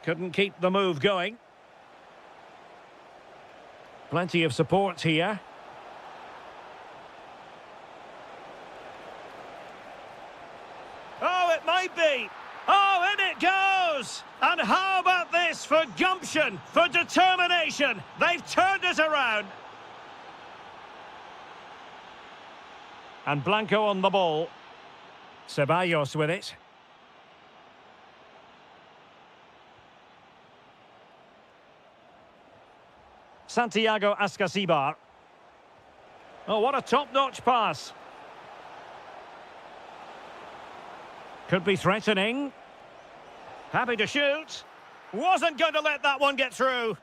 Couldn't keep the move going. Plenty of support here. Oh, it might be. Oh, in it goes! And how about this for gumption, for determination? They've turned it around. And Blanco on the ball. Ceballos with it. Santiago Ascasibar. Oh, what a top-notch pass. Could be threatening. Happy to shoot. Wasn't going to let that one get through.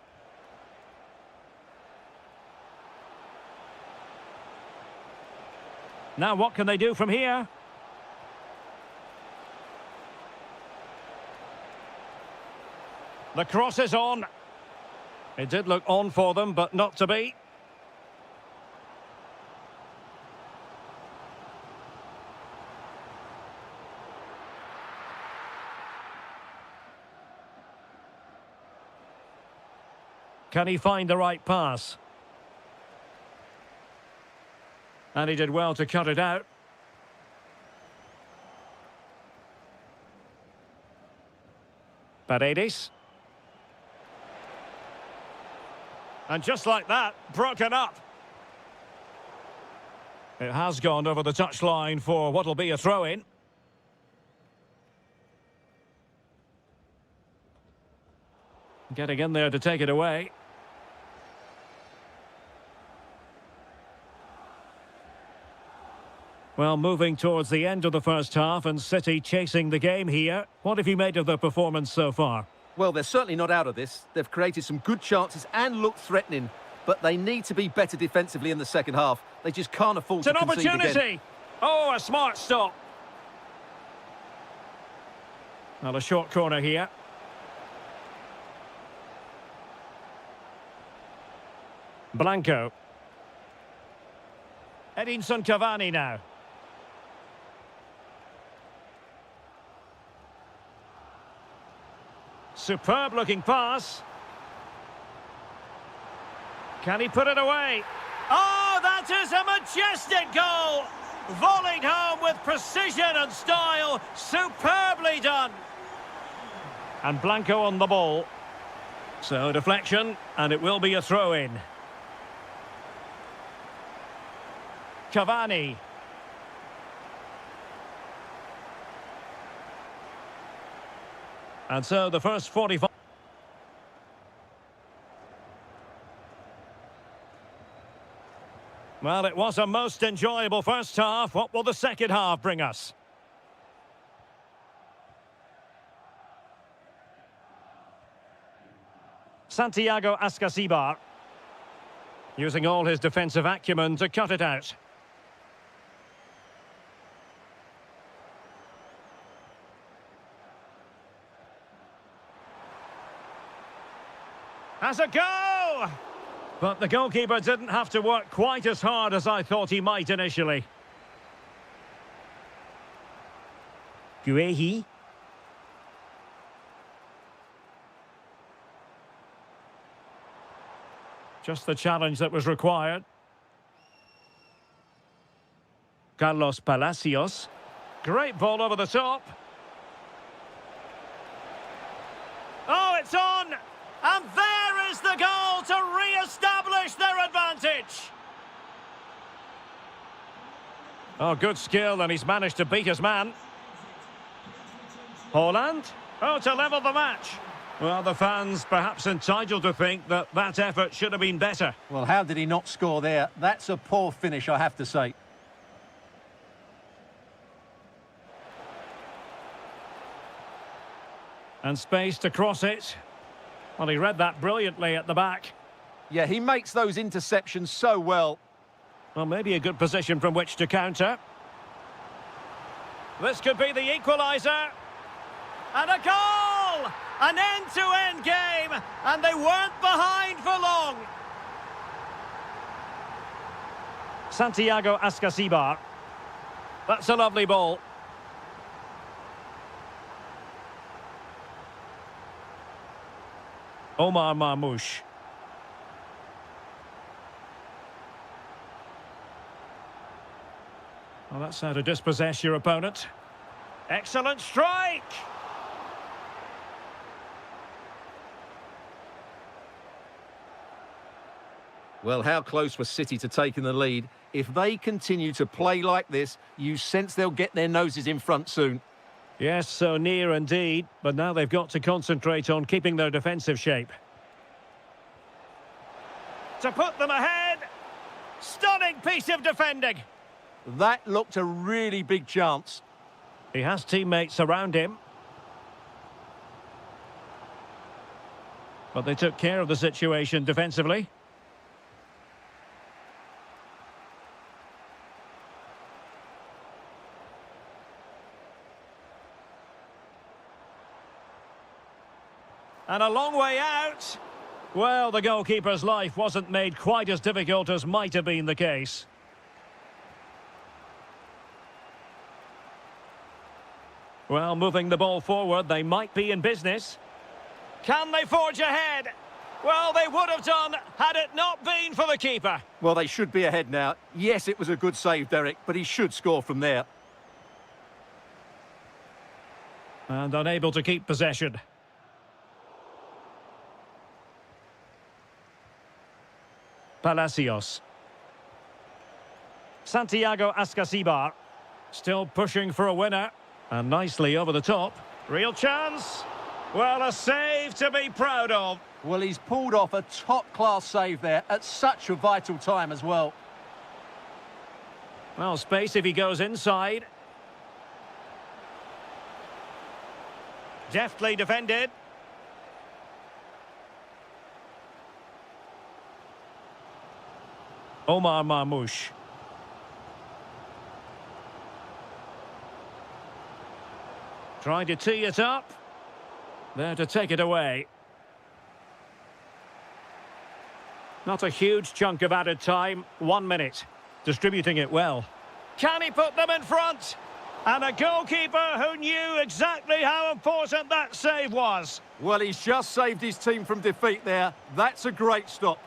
Now what can they do from here? The cross is on. It did look on for them, but not to be. Can he find the right pass? And he did well to cut it out. Paredes. And just like that, broken up. It has gone over the touchline for what will be a throw-in. Getting in there to take it away. Well, moving towards the end of the first half and City chasing the game here. What have you made of the performance so far? Well, they're certainly not out of this. They've created some good chances and looked threatening, but they need to be better defensively in the second half. They just can't afford to concede again. It's an opportunity! Oh, a smart stop. Well, a short corner here. Blanco. Edinson Cavani now. Superb looking pass. Can he put it away? Oh, that is a majestic goal! Volleyed home with precision and style. Superbly done. And Blanco on the ball. So deflection, and it will be a throw-in. Cavani. And so the first 45... Well, it was a most enjoyable first half. What will the second half bring us? Santiago Ascasibar. Using all his defensive acumen to cut it out. Has a go! But the goalkeeper didn't have to work quite as hard as I thought he might initially. Guehi. Just the challenge that was required. Carlos Palacios. Great ball over the top. Oh, it's on! And there is the goal to re-establish their advantage. Oh, good skill, and he's managed to beat his man. Holland. Oh, to level the match. Well, the fans perhaps entitled to think that that effort should have been better. Well, how did he not score there? That's a poor finish, I have to say. And space to cross it. Well, he read that brilliantly at the back. Yeah, he makes those interceptions so well. Well, maybe a good position from which to counter. This could be the equaliser. And a goal! An end-to-end game, and they weren't behind for long. Santiago Ascasibar. That's a lovely ball. Omar Marmoush. Well, that's how to dispossess your opponent. Excellent strike! Well, how close was City to taking the lead? If they continue to play like this, you sense they'll get their noses in front soon. Yes, so near indeed, but now they've got to concentrate on keeping their defensive shape. To put them ahead, stunning piece of defending. That looked a really big chance. He has teammates around him. But they took care of the situation defensively. And a long way out. Well, the goalkeeper's life wasn't made quite as difficult as might have been the case. Well, moving the ball forward, they might be in business. Can they forge ahead? Well, they would have done had it not been for the keeper. Well, they should be ahead now. Yes, it was a good save, Derek, but he should score from there. And unable to keep possession. Palacios. Santiago Ascasibar. Still pushing for a winner. And nicely over the top. Real chance. Well, a save to be proud of. Well, he's pulled off a top-class save there at such a vital time as well. Well, space if he goes inside. Deftly defended. Omar Marmoush. Trying to tee it up. There to take it away. Not a huge chunk of added time. 1 minute. Distributing it well. Can he put them in front? And a goalkeeper who knew exactly how important that save was. Well, he's just saved his team from defeat there. That's a great stop.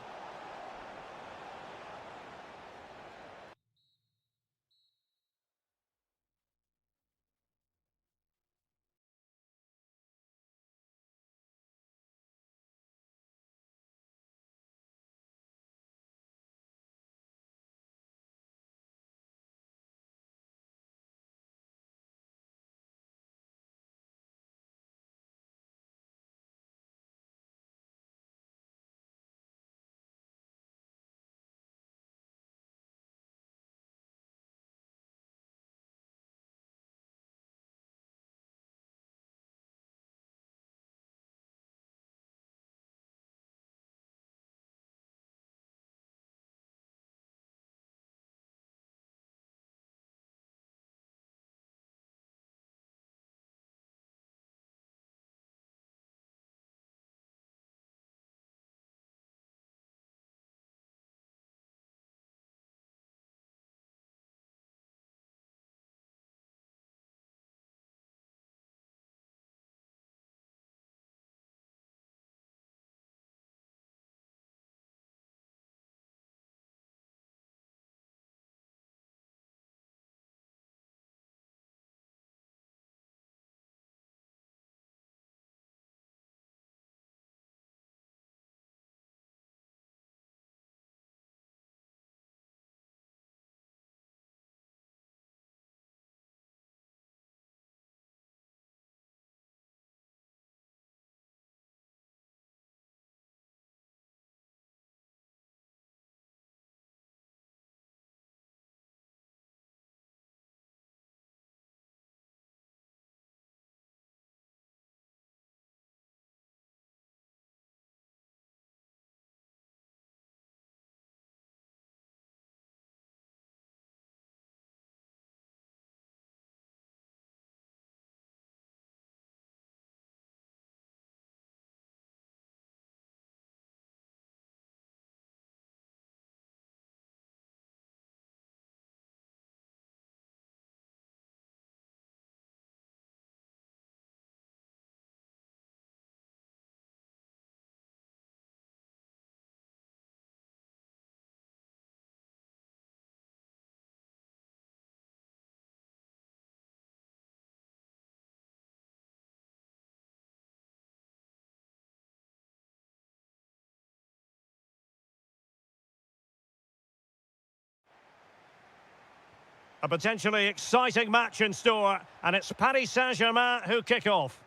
A potentially exciting match in store, and it's Paris Saint-Germain who kick off.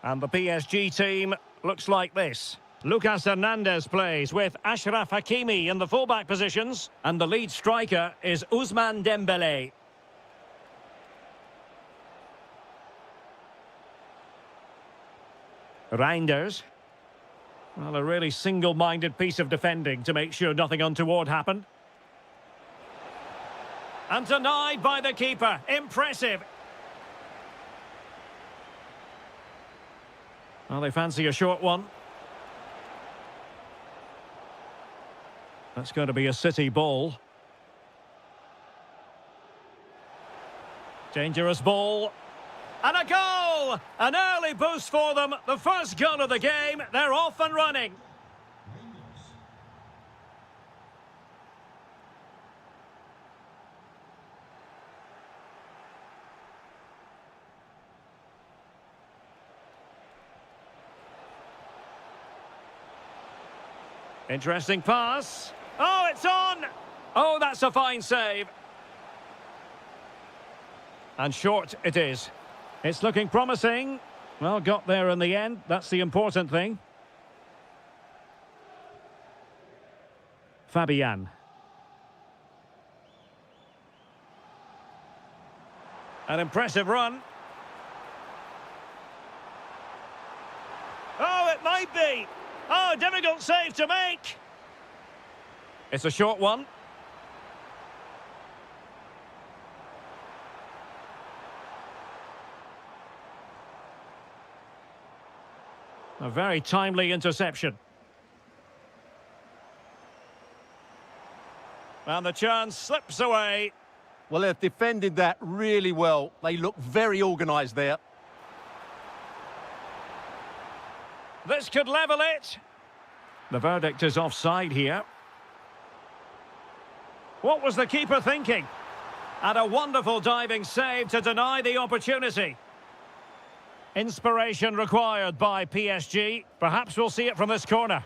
And the PSG team looks like this. Lucas Hernandez plays with Achraf Hakimi in the fullback positions, and the lead striker is Ousmane Dembélé. Reinders. Well, a really single-minded piece of defending to make sure nothing untoward happened. And denied by the keeper. Impressive. Well, they fancy a short one. That's going to be a City ball. Dangerous ball. And a goal! An early boost for them. The first goal of the game. They're off and running. Interesting pass. Oh, it's on! Oh, that's a fine save. And short it is. It's looking promising. Well, got there in the end. That's the important thing. Fabian. An impressive run. Oh, it might be. Oh, difficult save to make. It's a short one. A very timely interception. And the chance slips away. Well, they've defended that really well. They look very organised there. This could level it. The verdict is offside here. What was the keeper thinking? And a wonderful diving save to deny the opportunity. Inspiration required by PSG. Perhaps we'll see it from this corner.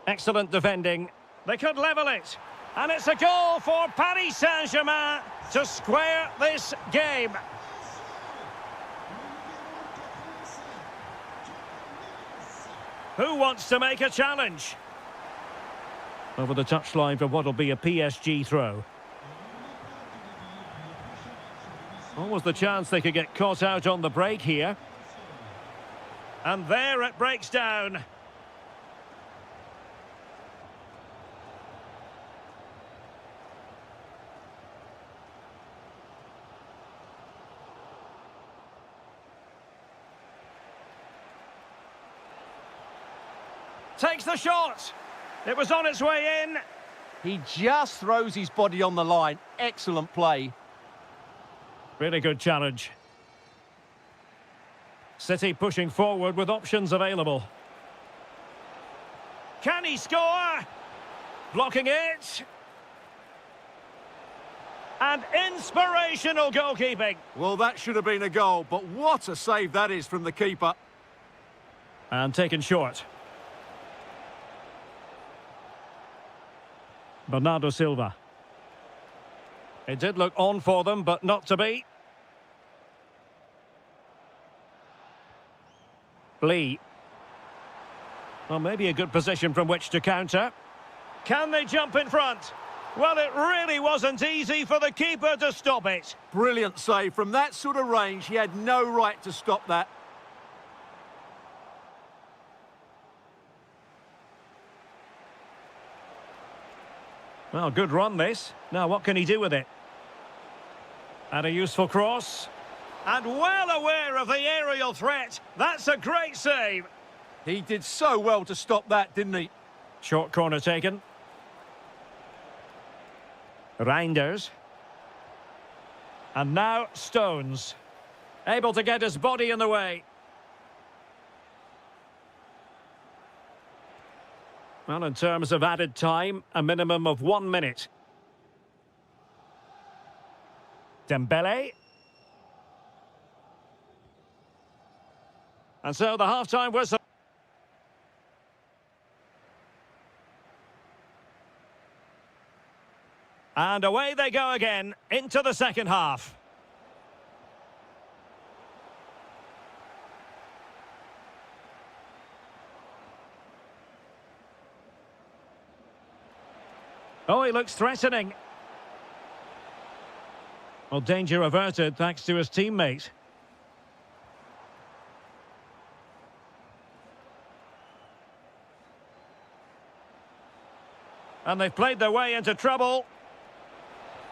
Excellent defending. They could level it. And it's a goal for Paris Saint-Germain to square this game. Who wants to make a challenge? Over the touchline for what will be a PSG throw. Almost the chance they could get caught out on the break here. And there it breaks down. Takes the shot. It was on its way in. He just throws his body on the line. Excellent play. Really good challenge. City pushing forward with options available. Can he score? Blocking it. And inspirational goalkeeping. Well, that should have been a goal, but what a save that is from the keeper. And taken short. Bernardo Silva. It did look on for them, but not to be. Lee. Well, maybe a good position from which to counter. Can they jump in front? Well, it really wasn't easy for the keeper to stop it. Brilliant save. From that sort of range, he had no right to stop that. Well, good run this. Now, what can he do with it? And a useful cross. And well aware of the aerial threat. That's a great save. He did so well to stop that, didn't he? Short corner taken. Reinders. And now Stones. Able to get his body in the way. Well, in terms of added time, a minimum of 1 minute. Dembele. And so the half-time whistle. And away they go again, into the second half. Oh, he looks threatening. Well, danger averted thanks to his teammate. And they've played their way into trouble.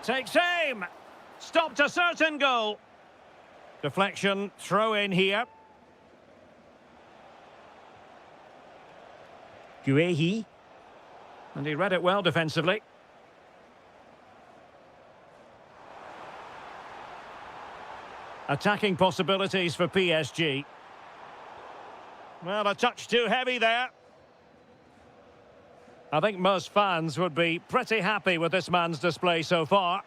Takes aim. Stopped a certain goal. Deflection, throw in here. Guehi. And he read it well defensively. Attacking possibilities for PSG. Well, a touch too heavy there. I think most fans would be pretty happy with this man's display so far.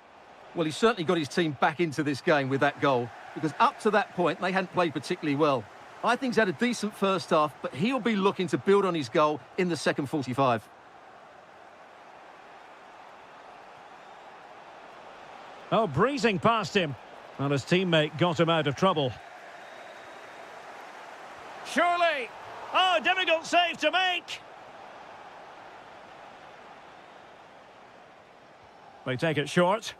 Well, he's certainly got his team back into this game with that goal, because up to that point, they hadn't played particularly well. I think he's had a decent first half, but he'll be looking to build on his goal in the second 45. Oh, breezing past him. Well, his teammate got him out of trouble. Surely! Oh, difficult save to make! They take it short.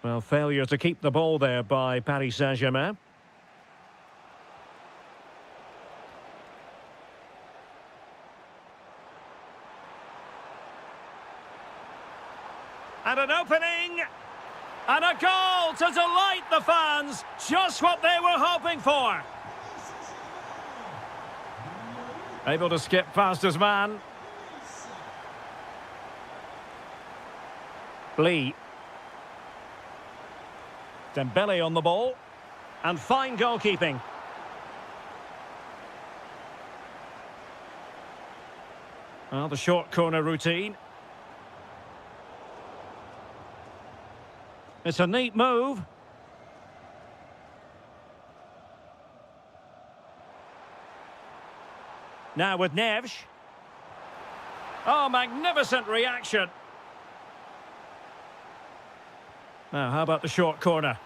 Well, failure to keep the ball there by Paris Saint-Germain. And an opening! And a goal to delight the fans! Just what they were hoping for! Able to skip past his man. Lee. Dembele on the ball. And fine goalkeeping. Well, the short corner routine. It's a neat move. Now with Neves. Oh, magnificent reaction. Now, how about the short corner?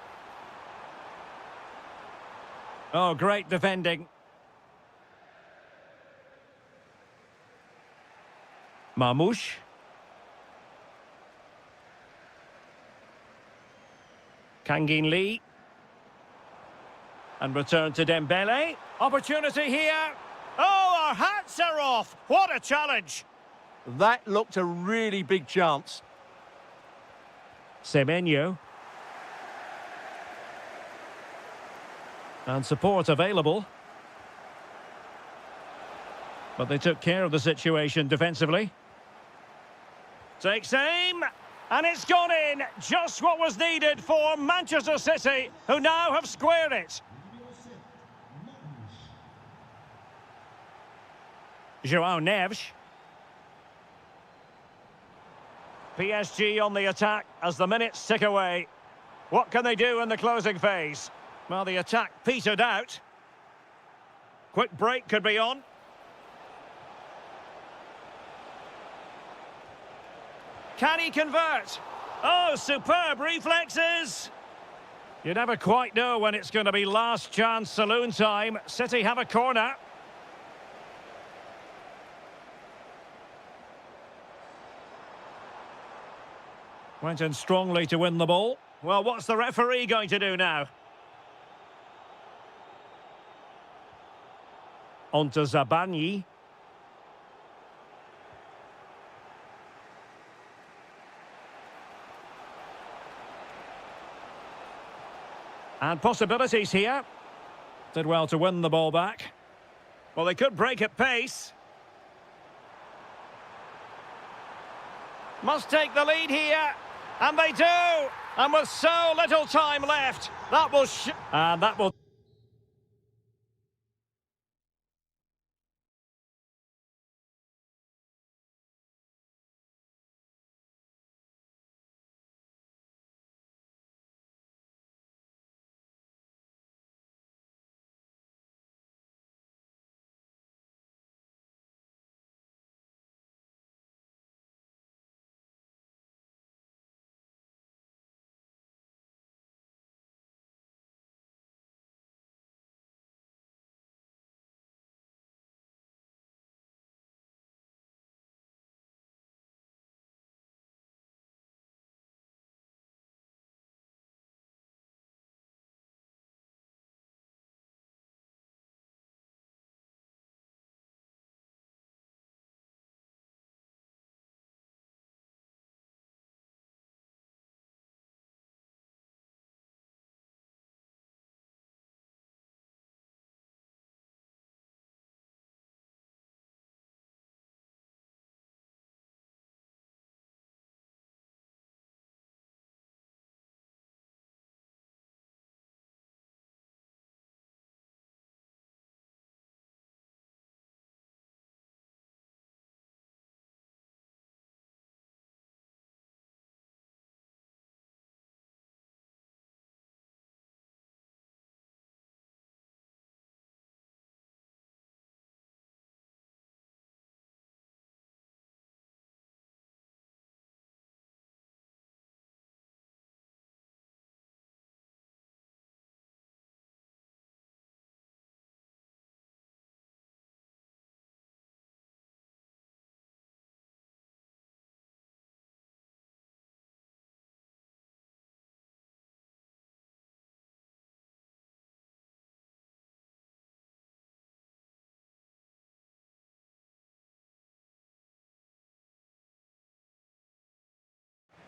Oh, great defending. Marmoush. Kangin Lee. And return to Dembele. Opportunity here. Oh, our hats are off. What a challenge. That looked a really big chance. Semenyo. And support available. But they took care of the situation defensively. Takes aim. And it's gone in. Just what was needed for Manchester City, who now have squared it. João Neves. PSG on the attack as the minutes tick away. What can they do in the closing phase? Well, the attack petered out. Quick break could be on. Can he convert? Oh, superb reflexes. You never quite know when it's going to be last chance saloon time. City have a corner. Went in strongly to win the ball. Well, what's the referee going to do now? On to Zabani. And possibilities here. Did well to win the ball back. Well, they could break at pace. Must take the lead here. And they do. And with so little time left, that will...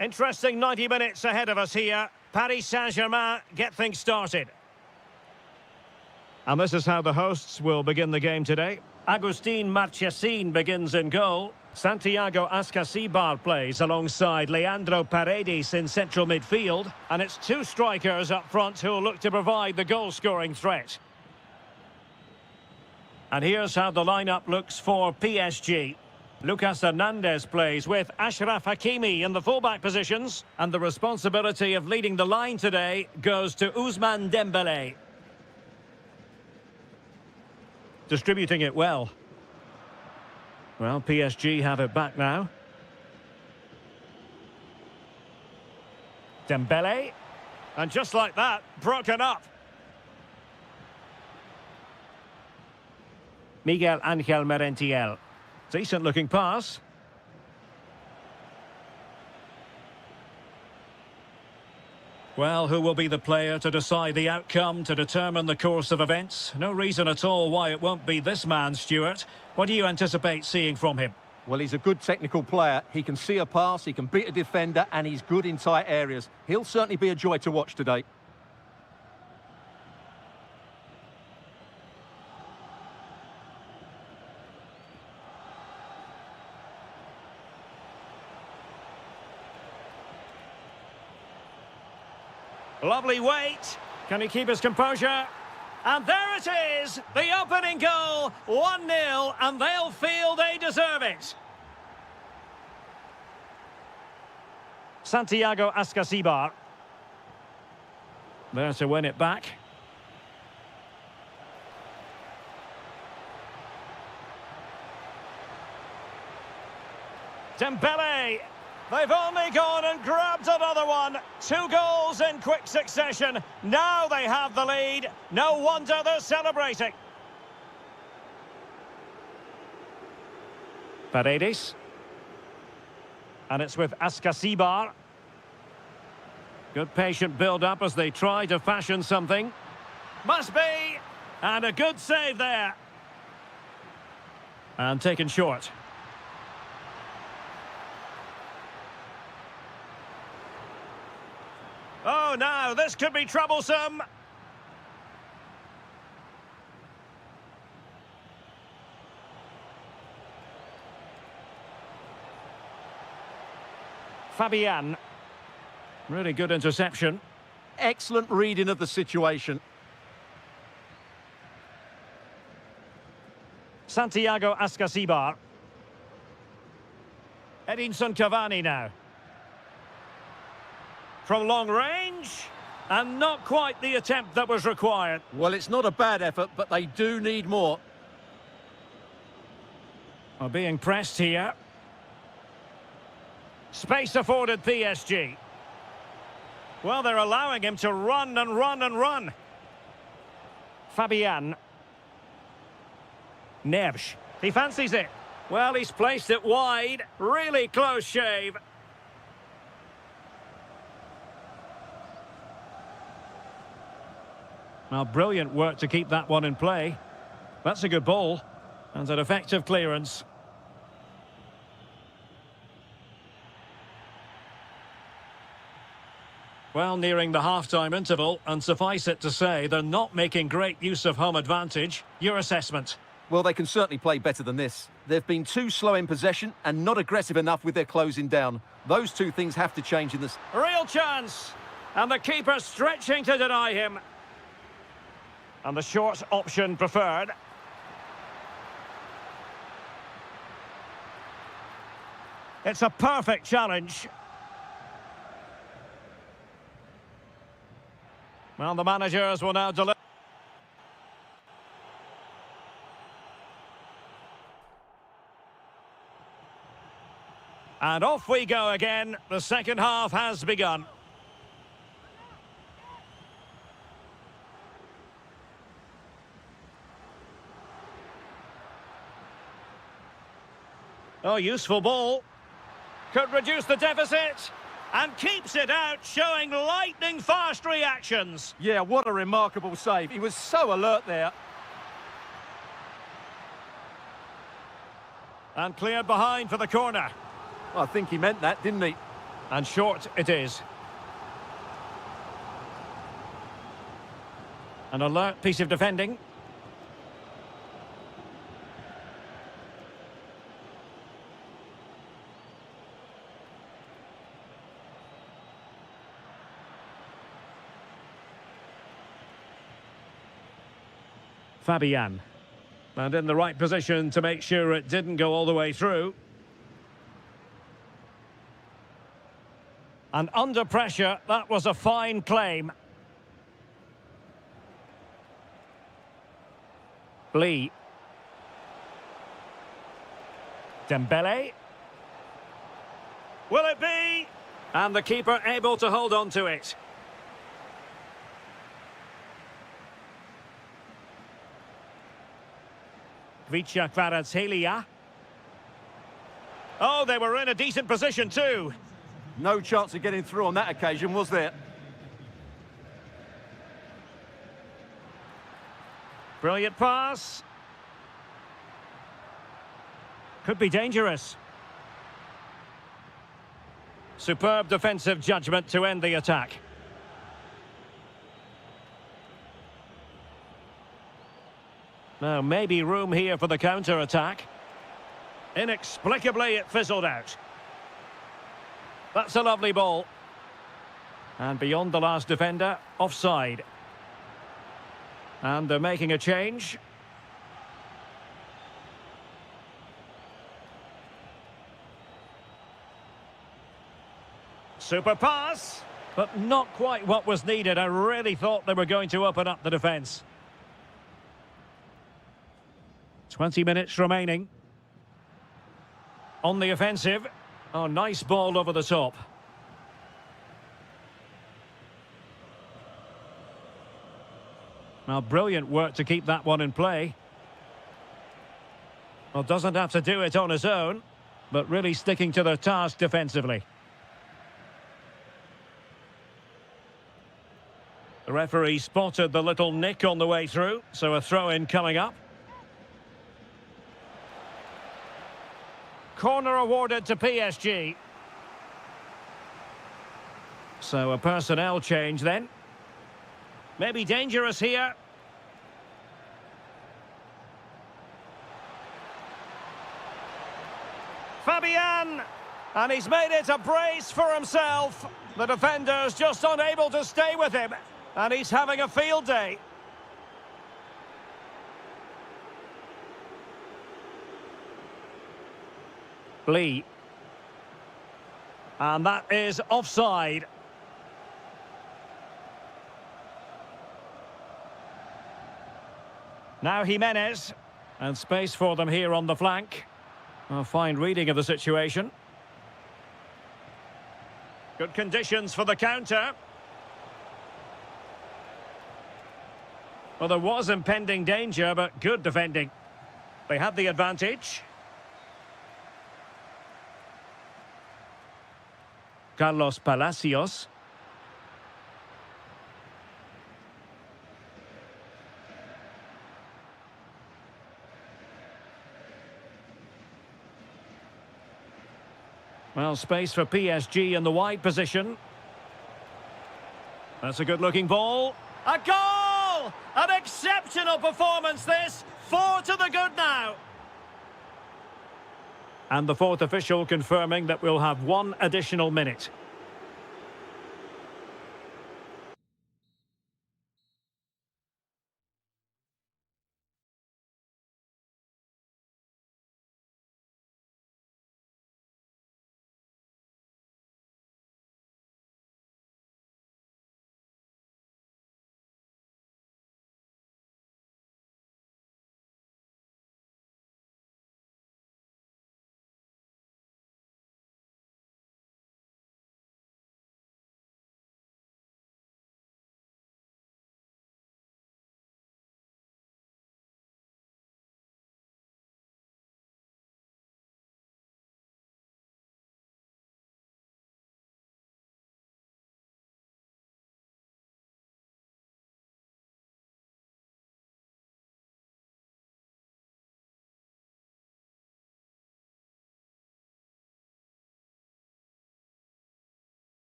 Interesting 90 minutes ahead of us here. Paris Saint-Germain get things started. And this is how the hosts will begin the game today. Agustin Marchesín begins in goal. Santiago Ascasibar plays alongside Leandro Paredes in central midfield. And it's two strikers up front who will look to provide the goal-scoring threat. And here's how the lineup looks for PSG. Lucas Hernandez plays with Achraf Hakimi in the fullback positions. And the responsibility of leading the line today goes to Ousmane Dembélé. Distributing it well. Well, PSG have it back now. Dembélé. And just like that, broken up. Miguel Ángel Merentiel. Decent looking pass. Well, who will be the player to decide the outcome, to determine the course of events? No reason at all why it won't be this man, Stuart. What do you anticipate seeing from him? Well, he's a good technical player. He can see a pass, he can beat a defender, and he's good in tight areas. He'll certainly be a joy to watch today. Lovely weight. Can he keep his composure? And there it is, the opening goal, 1-0, and they'll feel they deserve it. Santiago Ascasibar. There to win it back. Dembélé. They've only gone and grabbed another one. 2 goals in quick succession. Now they have the lead. No wonder they're celebrating. Paredes. And it's with Ascasibar. Good patient build-up as they try to fashion something. Must be. And a good save there. And taken short. Oh, now this could be troublesome. Fabian. Really good interception. Excellent reading of the situation. Santiago Ascasibar. Edinson Cavani now. From long range, and not quite the attempt that was required. Well, it's not a bad effort, but they do need more. Are being pressed here. Space afforded PSG. Well, they're allowing him to run and run and run. Fabian. Neves. He fancies it. Well, he's placed it wide. Really close shave. Now, brilliant work to keep that one in play. That's a good ball. And an effective clearance. Well, nearing the half-time interval, and suffice it to say, they're not making great use of home advantage. Your assessment? Well, they can certainly play better than this. They've been too slow in possession and not aggressive enough with their closing down. Those two things have to change in this. Real chance! And the keeper stretching to deny him. And the short option preferred. It's a perfect challenge. Well, the managers will now deliver. And off we go again. The second half has begun. Oh, useful ball. Could reduce the deficit. And keeps it out, showing lightning-fast reactions. Yeah, what a remarkable save. He was so alert there. And cleared behind for the corner. I think he meant that, didn't he? And short it is. An alert piece of defending. Fabian. And in the right position to make sure it didn't go all the way through. And under pressure, that was a fine claim. Lee. Dembele. Will it be? And the keeper able to hold on to it. Vicha Kvaratskhelia. Oh, they were in a decent position too. No chance of getting through on that occasion, was there? Brilliant pass. Could be dangerous. Superb defensive judgment to end the attack. Now, maybe room here for the counter-attack. Inexplicably, it fizzled out. That's a lovely ball. And beyond the last defender, offside. And they're making a change. Super pass, but not quite what was needed. I really thought they were going to open up the defence. 20 minutes remaining. On the offensive. Oh, nice ball over the top. Well, brilliant work to keep that one in play. Well, doesn't have to do it on his own, but really sticking to their task defensively. The referee spotted the little nick on the way through, so a throw-in coming up. Corner awarded to PSG. So a personnel change then. Maybe dangerous here. Fabian! And he's made it a brace for himself. The defender's just unable to stay with him. And he's having a field day. Lee. And that is offside. Now Jimenez. And space for them here on the flank. A fine reading of the situation. Good conditions for the counter. Well, there was impending danger, but good defending. They had the advantage. Carlos Palacios. Well, space for PSG in the wide position. That's a good-looking ball. A goal! An exceptional performance, this. 4 to the good now. And the fourth official confirming that we'll have 1 additional minute.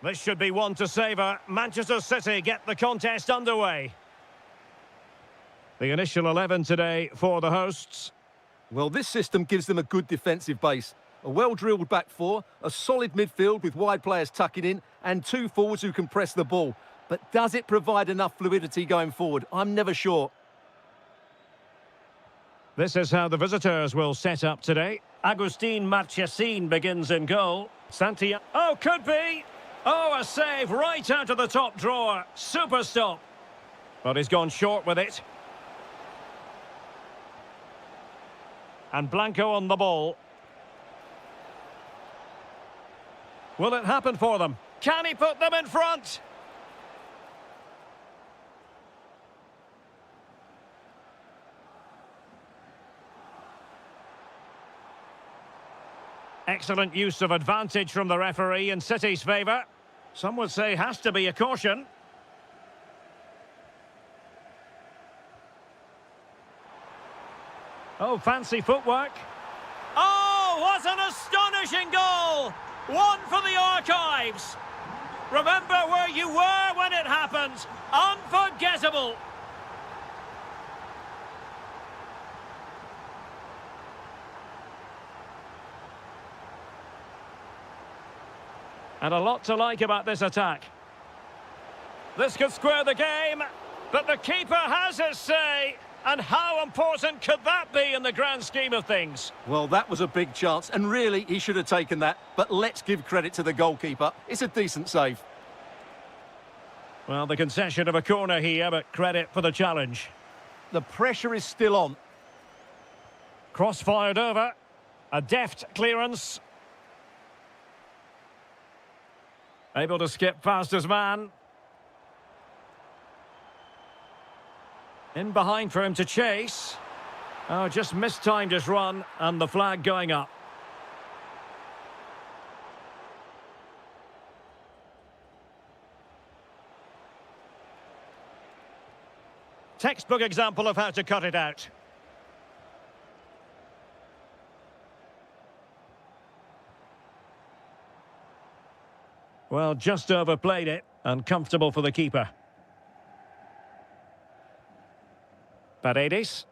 This should be one to savour. Manchester City get the contest underway. The initial 11 today for the hosts. Well, this system gives them a good defensive base. A well-drilled back four, a solid midfield with wide players tucking in, and two forwards who can press the ball. But does it provide enough fluidity going forward? I'm never sure. This is how the visitors will set up today. Agustin Marchesín begins in goal. Santiago. Oh, could be! Oh, a save right out of the top drawer. Super stop. But he's gone short with it. And Blanco on the ball. Will it happen for them? Can he put them in front? Excellent use of advantage from the referee in City's favour. Some would say has to be a caution. Oh, fancy footwork. Oh, what an astonishing goal! One for the archives. Remember where you were when it happened. Unforgettable. And a lot to like about this attack. This could square the game, but the keeper has his say. And how important could that be in the grand scheme of things? Well, that was a big chance, and really, he should have taken that. But let's give credit to the goalkeeper. It's a decent save. Well, the concession of a corner here, but credit for the challenge. The pressure is still on. Cross fired over. A deft clearance. Able to skip past his man. In behind for him to chase. Oh, just mistimed his run, and the flag going up. Textbook example of how to cut it out. Well, just overplayed it, and comfortable for the keeper. Paredes.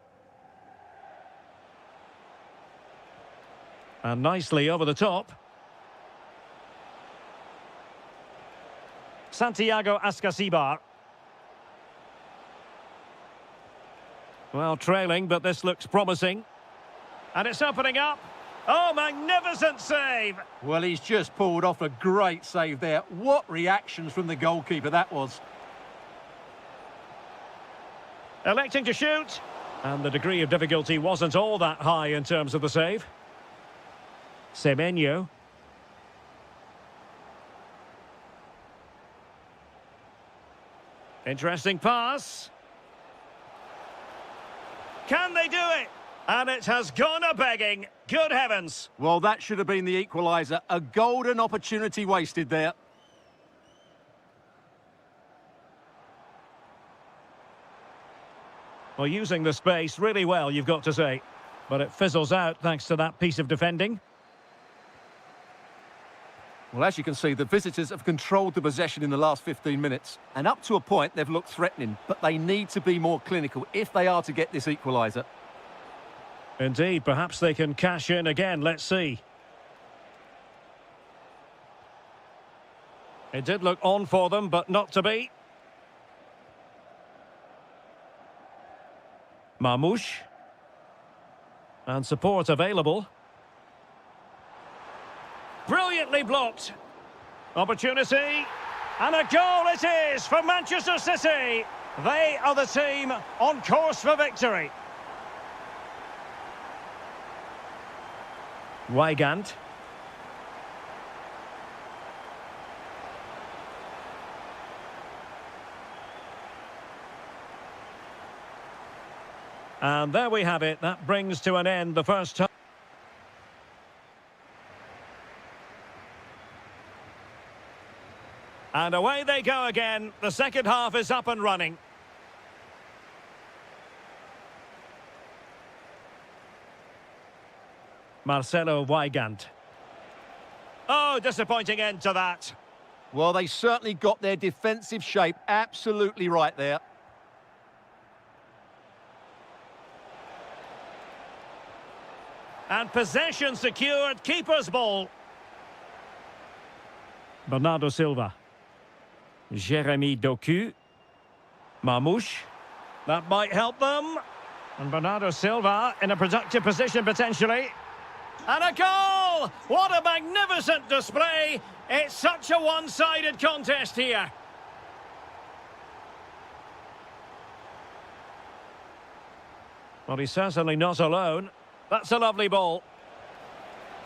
And nicely over the top. Santiago Ascasibar. Well, trailing, but this looks promising. And it's opening up. Oh, magnificent save! Well, he's just pulled off a great save there. What reactions from the goalkeeper that was. Electing to shoot. And the degree of difficulty wasn't all that high in terms of the save. Semenyo. Interesting pass. Can they do it? And it has gone a-begging. Good heavens. Well, that should have been the equaliser. A golden opportunity wasted there. Well, using the space really well, you've got to say. But it fizzles out thanks to that piece of defending. Well, as you can see, the visitors have controlled the possession in the last 15 minutes. And up to a point, they've looked threatening. But they need to be more clinical if they are to get this equaliser. Indeed, perhaps they can cash in again. Let's see. It did look on for them, but not to be. Marmouche. And support available. Brilliantly blocked. Opportunity. And a goal it is for Manchester City. They are the team on course for victory. Weigand. And there we have it. That brings to an end the first half. And away they go again. The second half is up and running. Marcelo Weigand. Oh, disappointing end to that. Well, they certainly got their defensive shape absolutely right there. And possession secured, keeper's ball. Bernardo Silva. Jeremy Doku. Marmouche. That might help them. And Bernardo Silva in a productive position potentially. And a goal! What a magnificent display! It's such a one-sided contest here. Well, he's certainly not alone. That's a lovely ball.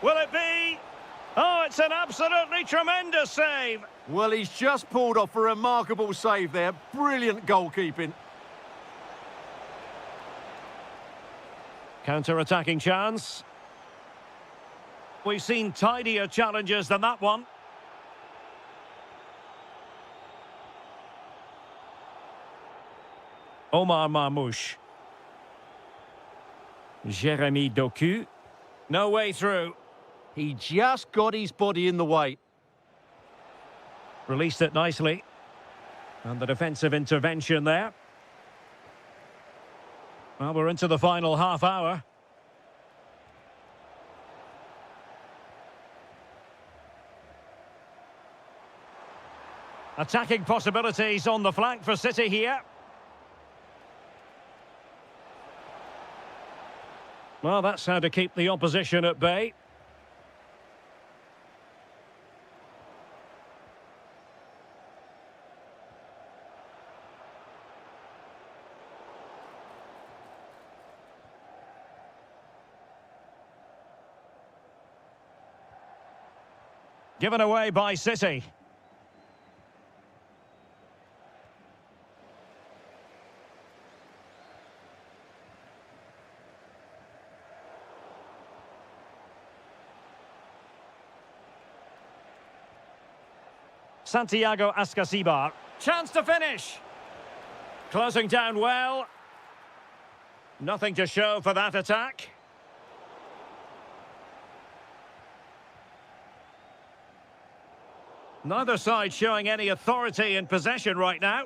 Will it be? Oh, it's an absolutely tremendous save. Well, he's just pulled off a remarkable save there. Brilliant goalkeeping. Counter-attacking chance. We've seen tidier challenges than that one. Omar Marmouche. Jeremy Doku. No way through. He just got his body in the way. Released it nicely. And the defensive intervention there. Well, we're into the final half hour. Attacking possibilities on the flank for City here. Well, that's how to keep the opposition at bay. Given away by City. Santiago Ascasibar. Chance to finish. Closing down well. Nothing to show for that attack. Neither side showing any authority in possession right now.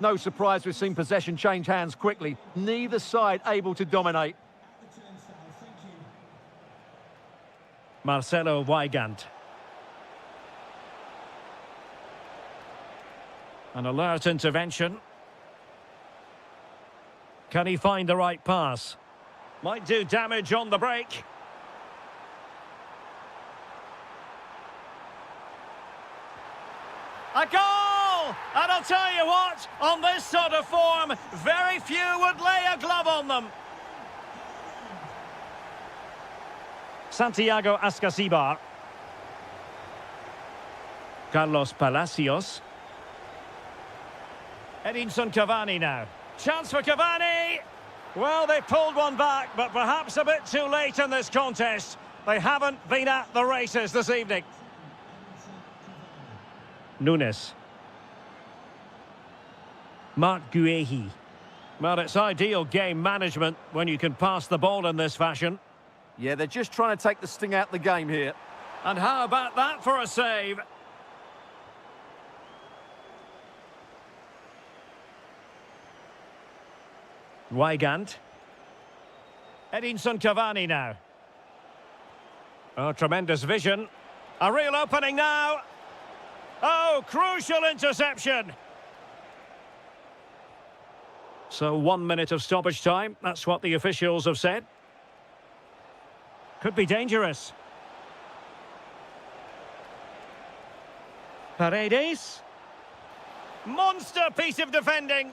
No surprise we've seen possession change hands quickly. Neither side able to dominate. Marcelo Weigand. An alert intervention. Can he find the right pass? Might do damage on the break. A goal! And I'll tell you what, on this sort of form, very few would lay a glove on them. Santiago Ascasibar. Carlos Palacios. Edinson Cavani now. Chance for Cavani! Well, they pulled one back, but perhaps a bit too late in this contest. They haven't been at the races this evening. Nunes. Marc Guehi. Well, it's ideal game management when you can pass the ball in this fashion. Yeah, they're just trying to take the sting out of the game here. And how about that for a save? Weigand. Edinson Cavani now. Oh, tremendous vision. A real opening now. Oh, crucial interception. So 1 minute of stoppage time. That's what the officials have said. Could be dangerous. Paredes. Monster piece of defending.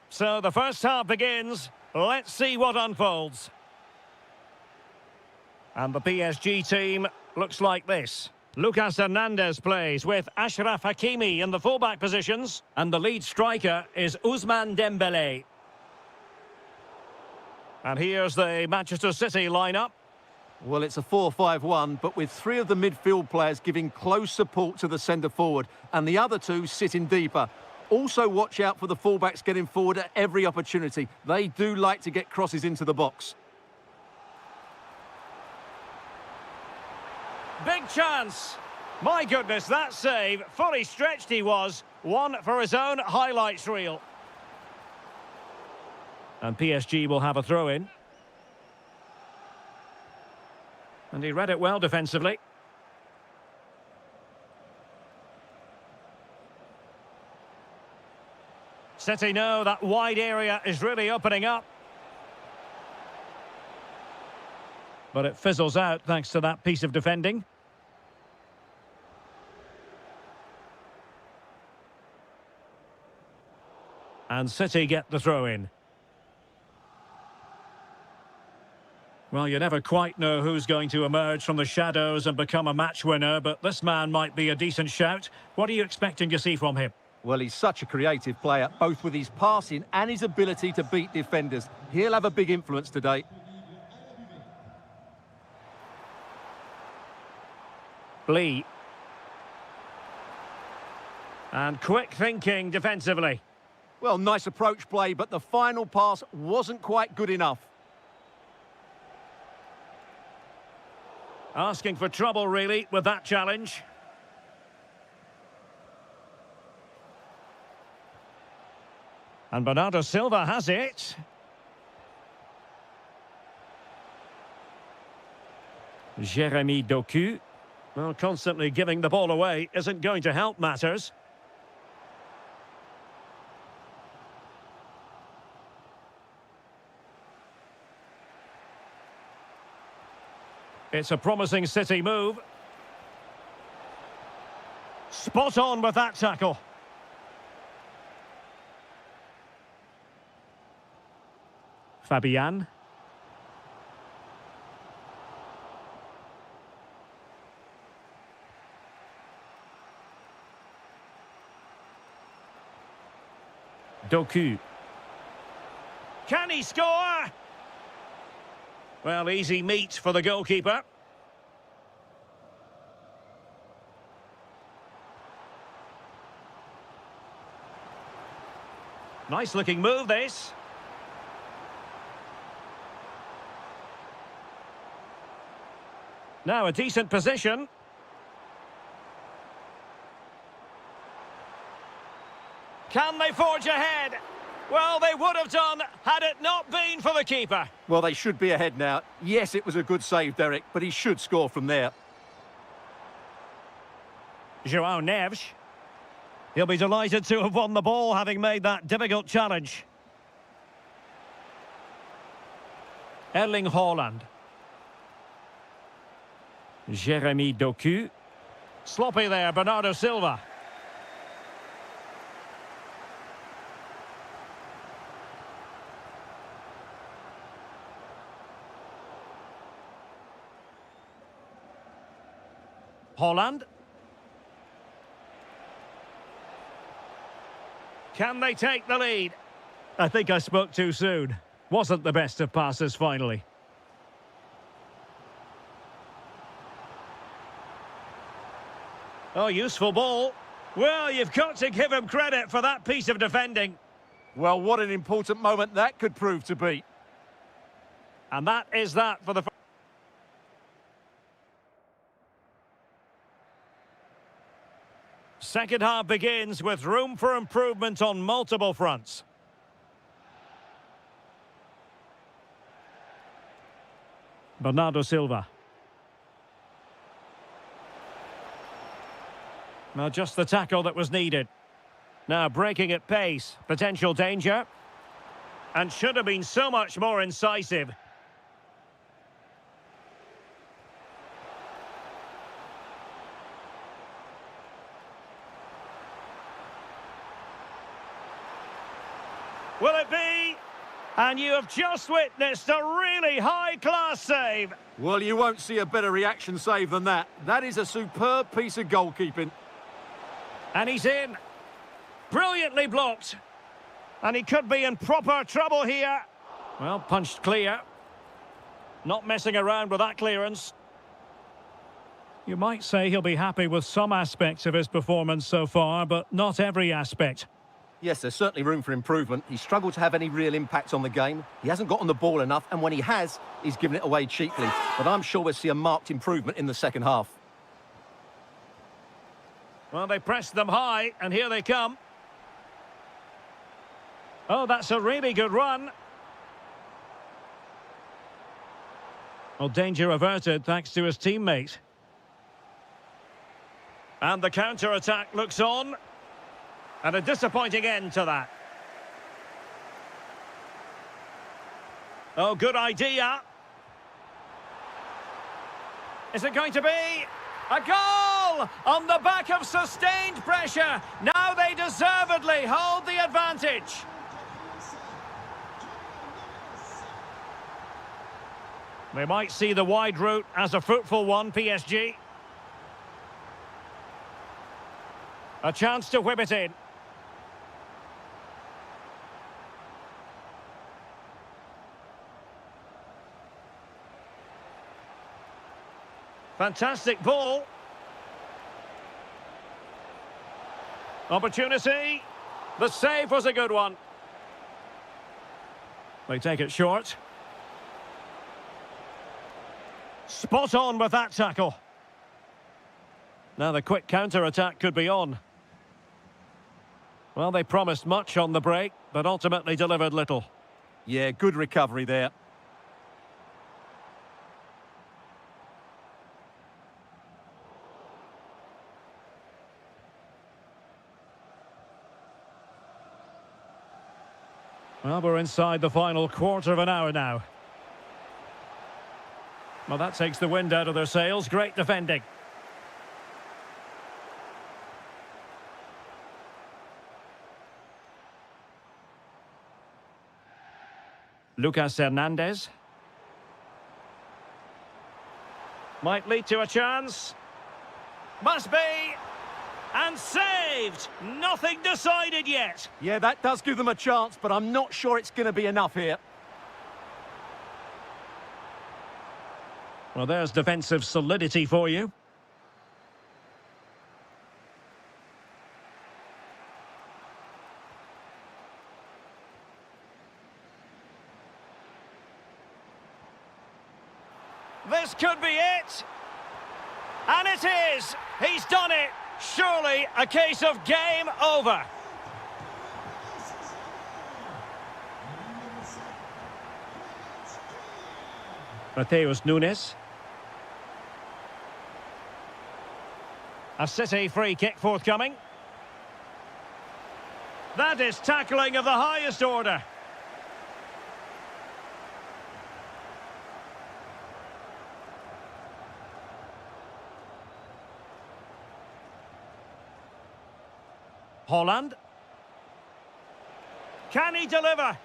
So the first half begins. Let's see what unfolds. And the PSG team looks like this. Lucas Hernandez plays with Achraf Hakimi in the fullback positions. And the lead striker is Ousmane Dembélé. And here's the Manchester City lineup. Well, it's a 4-5-1, but with three of the midfield players giving close support to the centre-forward and the other two sitting deeper. Also watch out for the fullbacks getting forward at every opportunity. They do like to get crosses into the box. Big chance. My goodness, that save. Fully stretched he was. One for his own highlights reel. And PSG will have a throw-in. And he read it well defensively. City know that wide area is really opening up. But it fizzles out thanks to that piece of defending. And City get the throw-in. Well, you never quite know who's going to emerge from the shadows and become a match winner, but this man might be a decent shout. What are you expecting to see from him? Well, he's such a creative player, both with his passing and his ability to beat defenders. He'll have a big influence today. Lee. And quick thinking defensively. Well, nice approach play, but the final pass wasn't quite good enough. Asking for trouble, really, with that challenge. And Bernardo Silva has it. Jérémy Doku. Well, constantly giving the ball away isn't going to help matters. It's a promising City move. Spot on with that tackle. Fabian. Doku. Can he score? Well, easy meat for the goalkeeper. Nice looking move, this. Now a decent position. Can they forge ahead? Well, they would have done had it not been for the keeper. Well, they should be ahead now. Yes, it was a good save, Derek, but he should score from there. João Neves. He'll be delighted to have won the ball, having made that difficult challenge. Erling Haaland. Jérémy Doku. Sloppy there, Bernardo Silva. Haaland. Can they take the lead? I think I spoke too soon. Wasn't the best of passes finally. Oh, useful ball. Well, you've got to give him credit for that piece of defending. Well, what an important moment that could prove to be. And that is that for the... Second half begins with room for improvement on multiple fronts. Bernardo Silva. Well, just the tackle that was needed. Now breaking at pace, potential danger. And should have been so much more incisive. Will it be? And you have just witnessed a really high-class save. Well, you won't see a better reaction save than that. That is a superb piece of goalkeeping. And he's in. Brilliantly blocked. And he could be in proper trouble here. Well, punched clear. Not messing around with that clearance. You might say he'll be happy with some aspects of his performance so far, but not every aspect. Yes, there's certainly room for improvement. He's struggled to have any real impact on the game. He hasn't got on the ball enough, and when he has, he's given it away cheaply. But I'm sure we'll see a marked improvement in the second half. Well, they pressed them high, and here they come. Oh, that's a really good run. Well, danger averted thanks to his teammate. And the counter-attack looks on. And a disappointing end to that. Oh, good idea. Is it going to be a goal on the back of sustained pressure? Now they deservedly hold the advantage. They might see the wide route as a fruitful one, PSG. A chance to whip it in. Fantastic ball. Opportunity. The save was a good one. They take it short. Spot on with that tackle. Now the quick counter-attack could be on. Well, they promised much on the break, but ultimately delivered little. Yeah, good recovery there. Well, we're inside the final quarter of an hour now. Well, that takes the wind out of their sails. Great defending. Lucas Hernandez. Might lead to a chance. Must be. And saved! Nothing decided yet. Yeah, that does give them a chance, but I'm not sure it's going to be enough here. Well, there's defensive solidity for you. This could be it. And it is. He's done it. Surely a case of game over. Mateus Nunes. A City free kick forthcoming. That is tackling of the highest order. Holland. Can he deliver?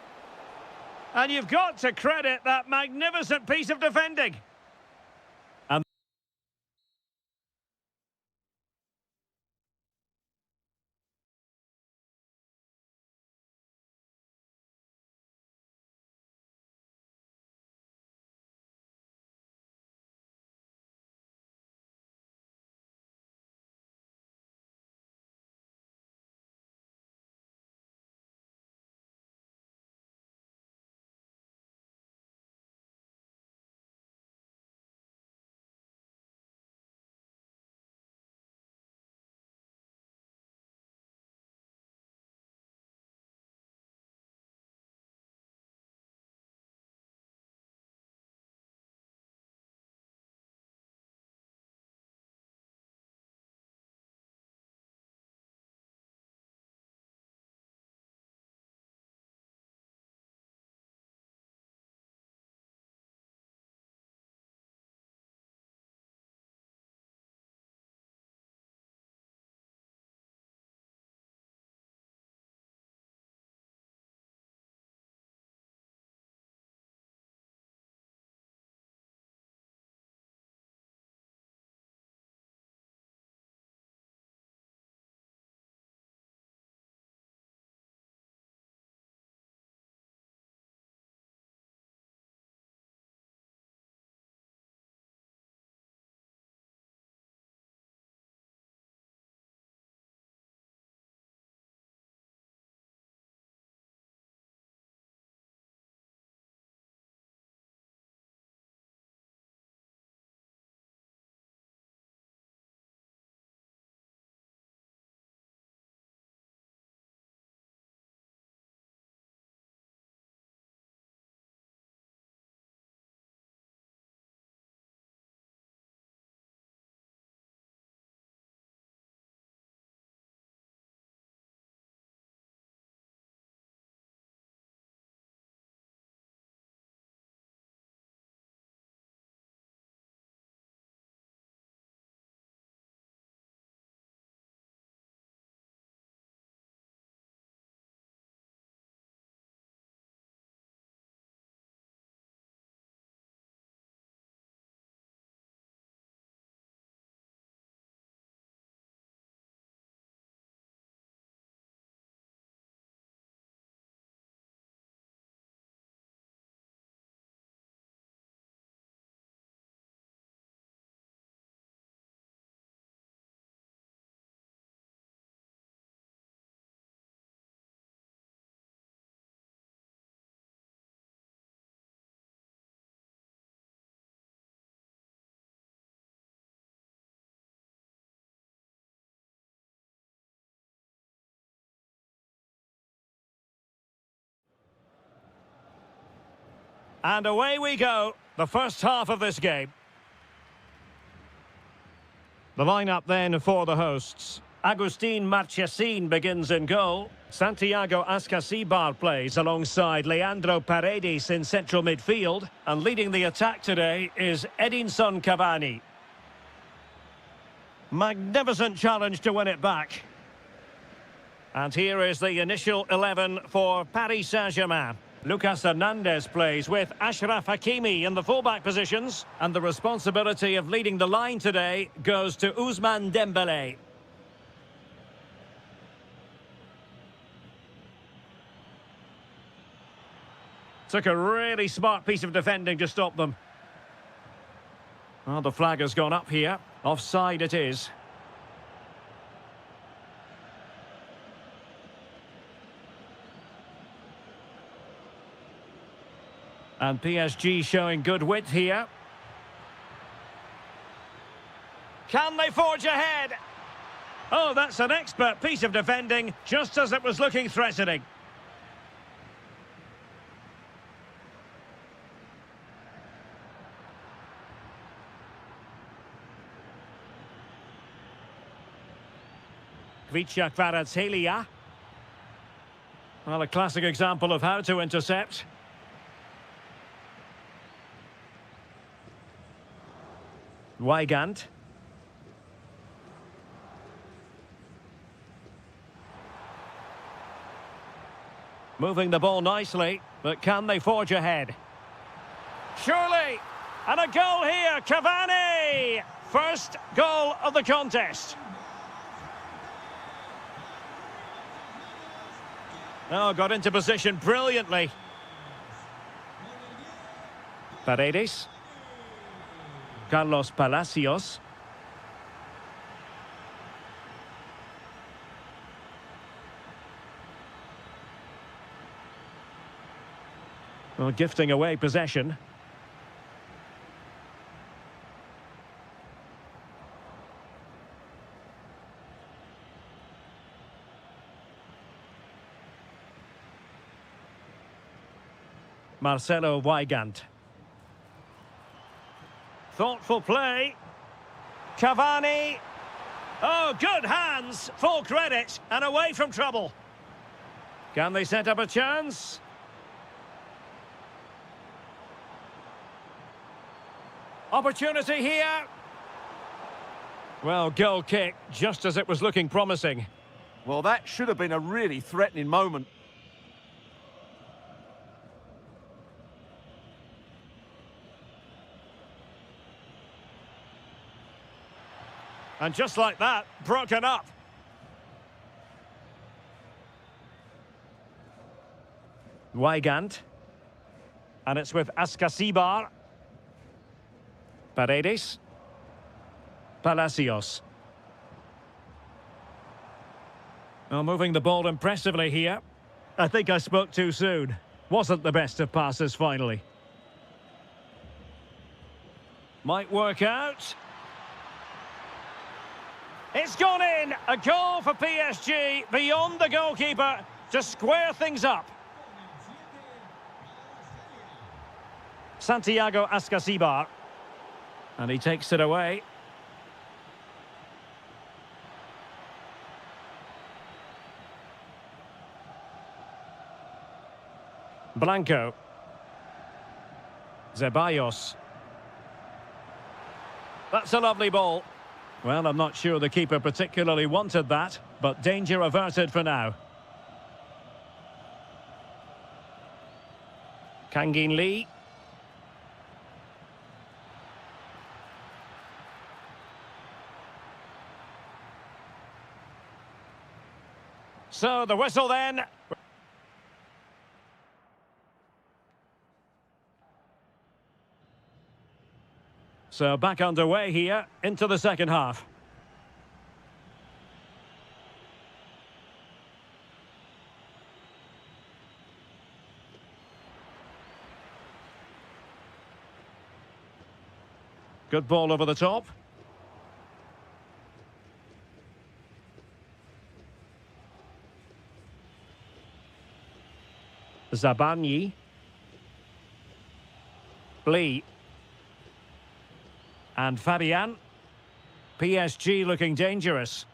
And you've got to credit that magnificent piece of defending. And away we go, the first half of this game. The lineup then for the hosts. Agustin Marchesín begins in goal. Santiago Ascasibar plays alongside Leandro Paredes in central midfield. And leading the attack today is Edinson Cavani. Magnificent challenge to win it back. And here is the initial 11 for Paris Saint-Germain. Lucas Hernandez plays with Achraf Hakimi in the fullback positions. And the responsibility of leading the line today goes to Ousmane Dembélé. Took a really smart piece of defending to stop them. Well, the flag has gone up here. Offside it is. And PSG showing good width here. Can they forge ahead? Oh, that's an expert piece of defending, just as it was looking threatening. Kvicha Kvaratskhelia. Well, a classic example of how to intercept. Weigand. Moving the ball nicely, but can they forge ahead? Surely! And a goal here, Cavani! First goal of the contest. Oh, got into position brilliantly. Paredes. Carlos Palacios. Well, gifting away possession. Marcelo Weigand. Thoughtful play. Cavani. Oh, good hands. Full credit. And away from trouble. Can they set up a chance? Opportunity here. Well, goal kick, just as it was looking promising. Well, that should have been a really threatening moment. And just like that, broken up. Weigand. And it's with Ascasibar. Paredes. Palacios. Well, moving the ball impressively here. I think I spoke too soon. Wasn't the best of passes finally. Might work out. It's gone in! A goal for PSG beyond the goalkeeper to square things up. Santiago Ascasibar. And he takes it away. Blanco. Ceballos. That's a lovely ball. Well, I'm not sure the keeper particularly wanted that, but danger averted for now. Kangin Lee. So the whistle then. So back underway here into the second half. Good ball over the top. Zabani. Lee. And Fabian. PSG looking dangerous.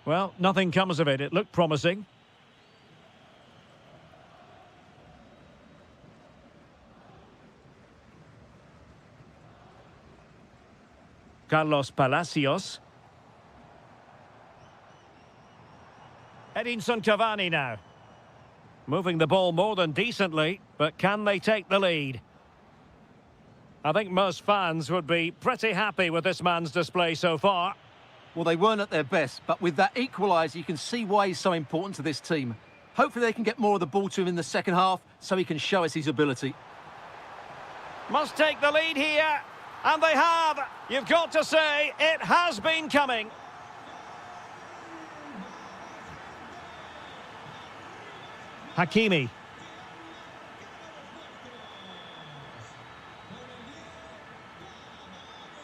Well, nothing comes of it. It looked promising. Carlos Palacios. Edinson Cavani now. Moving the ball more than decently, but can they take the lead? I think most fans would be pretty happy with this man's display so far. Well, they weren't at their best, but with that equaliser, you can see why he's so important to this team. Hopefully they can get more of the ball to him in the second half so he can show us his ability. Must take the lead here, and they have. You've got to say, it has been coming. Hakimi.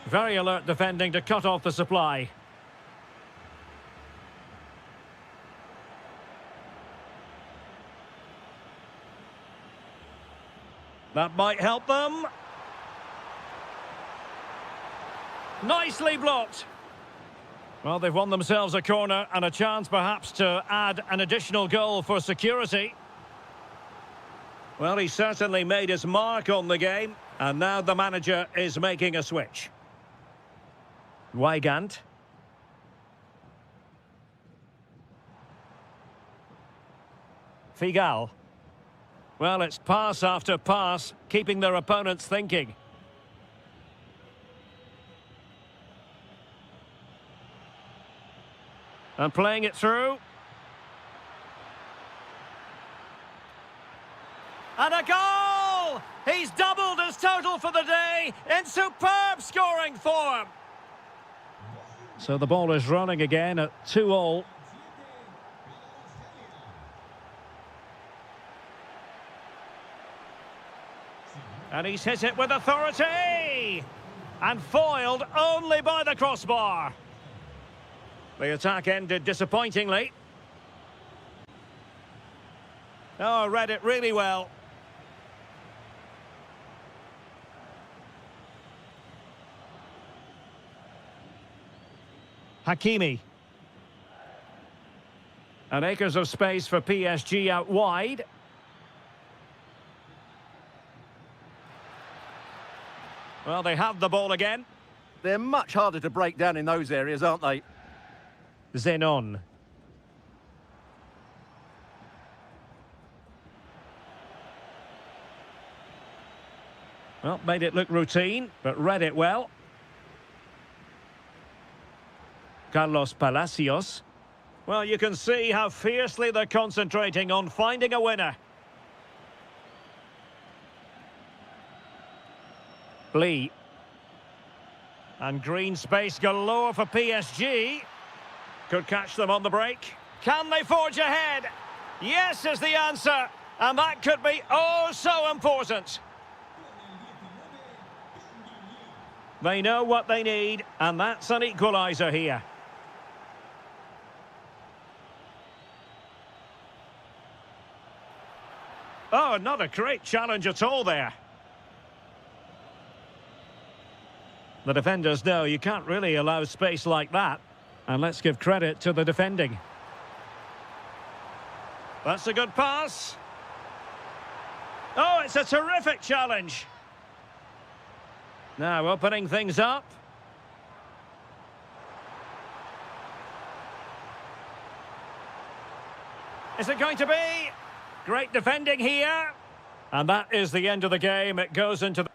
Very alert defending to cut off the supply. That might help them. Nicely blocked. Well, they've won themselves a corner and a chance perhaps to add an additional goal for security. Well, he certainly made his mark on the game, and now the manager is making a switch. Weigand. Figal. Well, it's pass after pass, keeping their opponents thinking. And playing it through. And a goal! He's doubled his total for the day in superb scoring form. So the ball is running again at 2-2. And he's hit it with authority! And foiled only by the crossbar. The attack ended disappointingly. Oh, read it really well. Hakimi. And acres of space for PSG out wide. Well, they have the ball again. They're much harder to break down in those areas, aren't they? Zenon. Well, made it look routine, but read it well. Carlos Palacios. Well, you can see how fiercely they're concentrating on finding a winner. Lee. And green space galore for PSG. Could catch them on the break. Can they forge ahead? Yes is the answer. And that could be oh so important. They know what they need, and that's an equaliser here. Oh, not a great challenge at all there. The defenders know you can't really allow space like that. And let's give credit to the defending. That's a good pass. Oh, it's a terrific challenge. Now opening things up. Is it going to be? Great defending here. And that is the end of the game. It goes into the...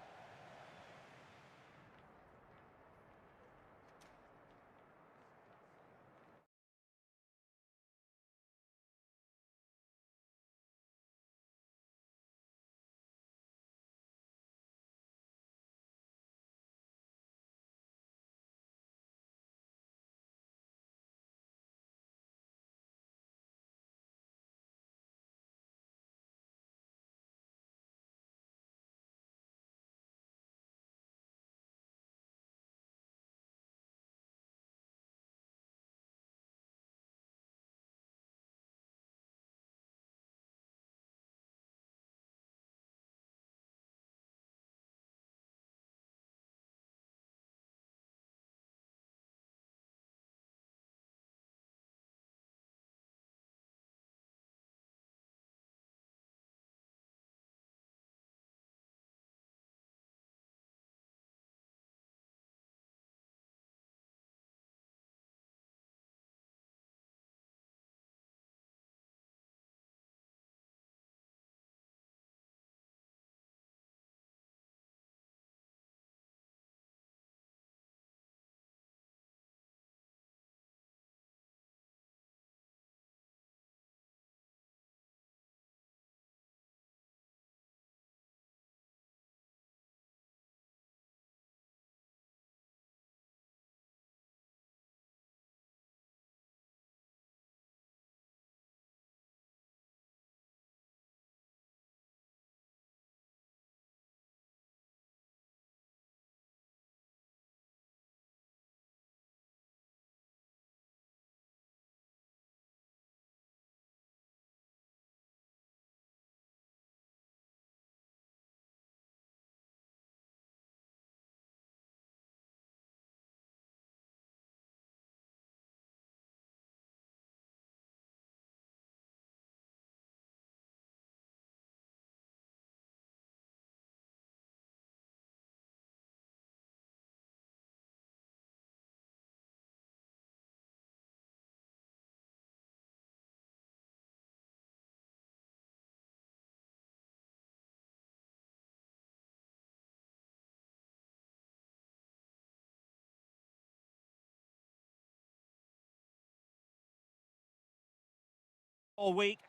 all week.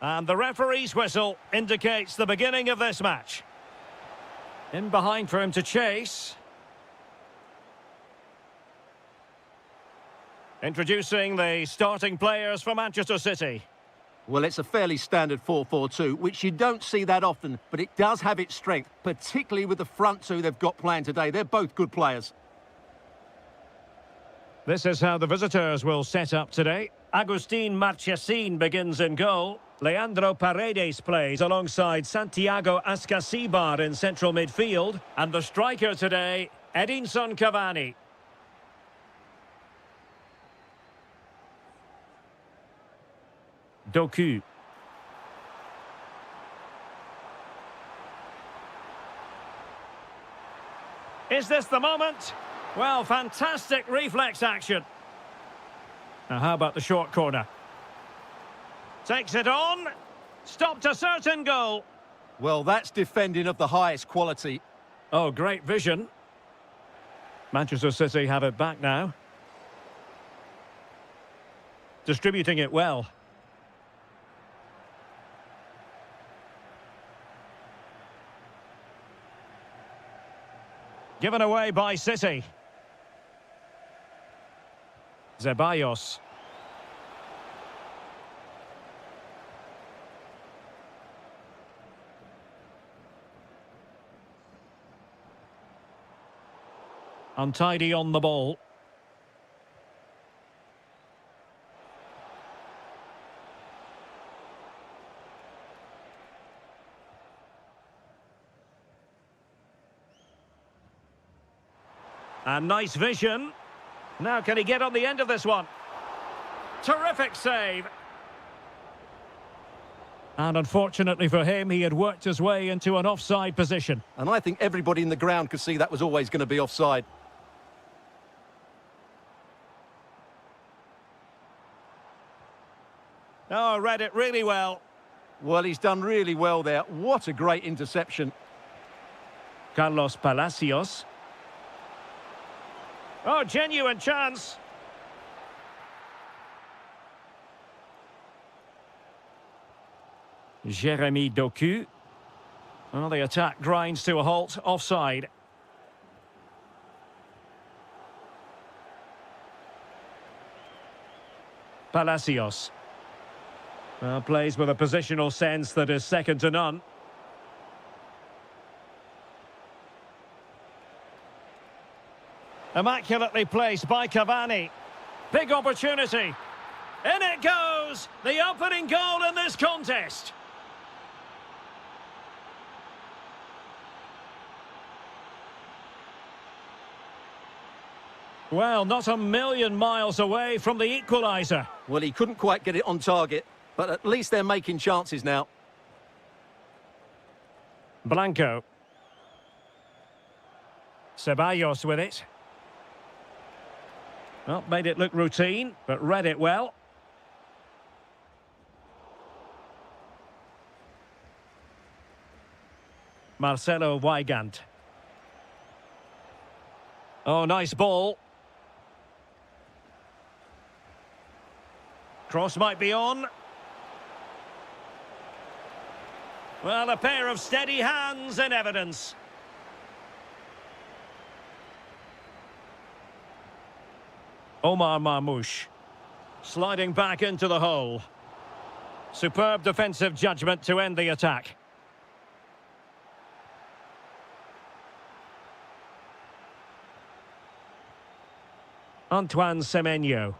And the referee's whistle indicates the beginning of this match. In behind for him to chase. Introducing the starting players for Manchester City. Well, it's a fairly standard 4-4-2, which you don't see that often, but it does have its strength, particularly with the front two they've got playing today. They're both good players. This is how the visitors will set up today. Agustin Marchesín begins in goal. Leandro Paredes plays alongside Santiago Ascasibar in central midfield. And the striker today, Edinson Cavani. Doku. Is this the moment? Well, fantastic reflex action. Now, how about the short corner? Takes it on. Stopped a certain goal. Well, that's defending of the highest quality. Oh, great vision. Manchester City have it back now. Distributing it well. Given away by City. Ceballos. Untidy on the ball. And nice vision. Now can he get on the end of this one? Terrific save. And unfortunately for him, he had worked his way into an offside position. And I think everybody in the ground could see that was always going to be offside. Oh, read it really well. Well, he's done really well there. What a great interception. Carlos Palacios. Oh, genuine chance. Jeremy Doku. Well, the attack grinds to a halt, offside. Palacios. Well, plays with a positional sense that is second to none. Immaculately placed by Cavani. Big opportunity. In it goes! The opening goal in this contest. Well, not a million miles away from the equaliser. Well, he couldn't quite get it on target, but at least they're making chances now. Blanco. Ceballos with it. Well, made it look routine, but read it well. Marcelo Weigand. Oh, nice ball. Cross might be on. Well, a pair of steady hands in evidence. Omar Marmoush. Sliding back into the hole. Superb defensive judgment to end the attack. Antoine Semenyo.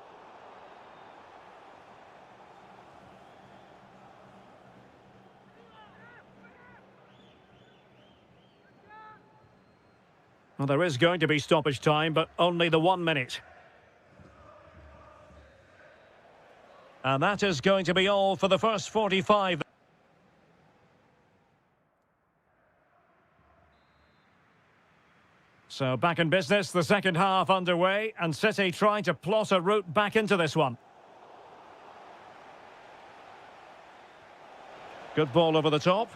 Well, there is going to be stoppage time, but only the 1 minute. And that is going to be all for the first 45. So back in business, the second half underway, and City trying to plot a route back into this one. Good ball over the top.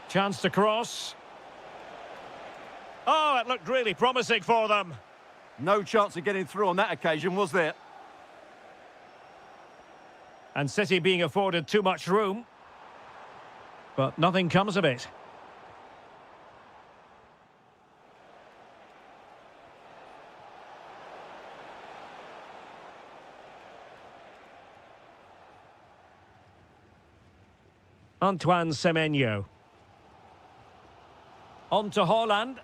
Chance to cross. Oh, it looked really promising for them. No chance of getting through on that occasion, was there? And City being afforded too much room. But nothing comes of it. Antoine Semenyo. On to Haaland.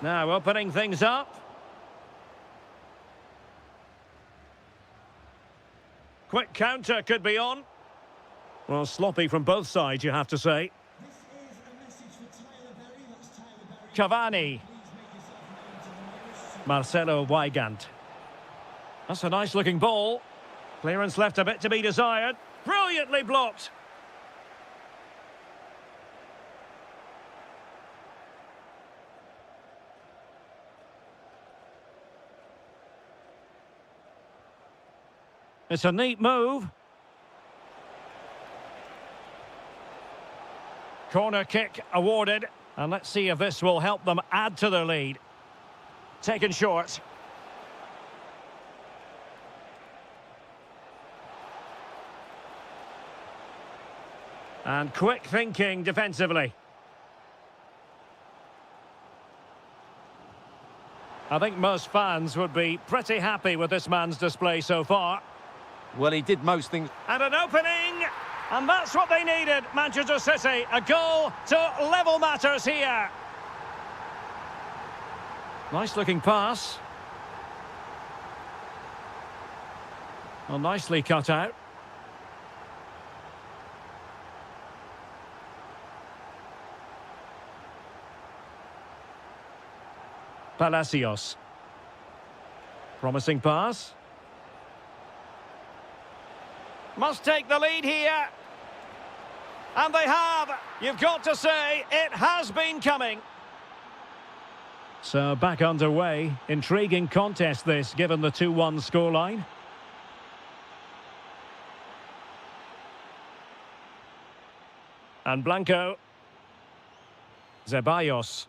Now opening things up. Quick counter could be on. Well, sloppy from both sides, you have to say. Cavani. Marcelo Weigand. That's a nice-looking ball. Clearance left a bit to be desired. Brilliantly blocked. It's a neat move. Corner kick awarded. And let's see if this will help them add to their lead. Taken short. And quick thinking defensively. I think most fans would be pretty happy with this man's display so far. Well, he did most things. And an opening! And that's what they needed, Manchester City. A goal to level matters here. Nice looking pass. Well, nicely cut out. Palacios. Promising pass. Must take the lead here. And they have. You've got to say, it has been coming. So back underway. Intriguing contest this, given the 2-1 scoreline. And Blanco. Zeballos.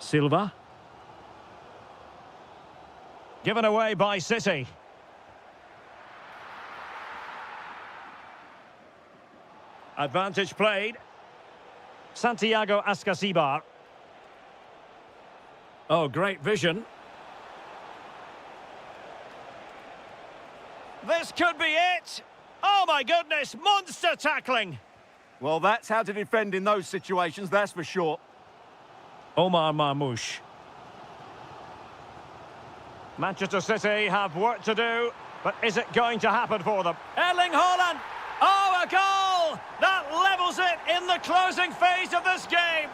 Silva. Given away by City. Advantage played. Santiago Ascasibar. Oh, great vision. This could be it. Oh, my goodness. Monster tackling. Well, that's how to defend in those situations, that's for sure. Omar Marmoush. Manchester City have work to do, but is it going to happen for them? Erling Haaland! Oh, a goal! That levels it in the closing phase of this game.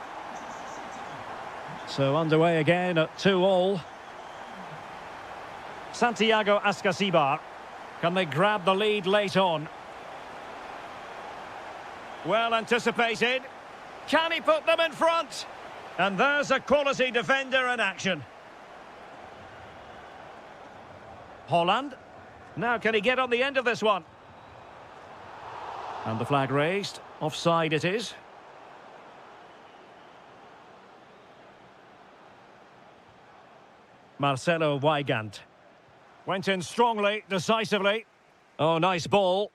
So underway again at 2-2. Santiago Ascasibar. Can they grab the lead late on? Well anticipated. Can he put them in front? And there's a quality defender in action. Haaland. Now can he get on the end of this one? And the flag raised. Offside it is. Marcelo Weigand. Went in strongly, decisively. Oh, nice ball.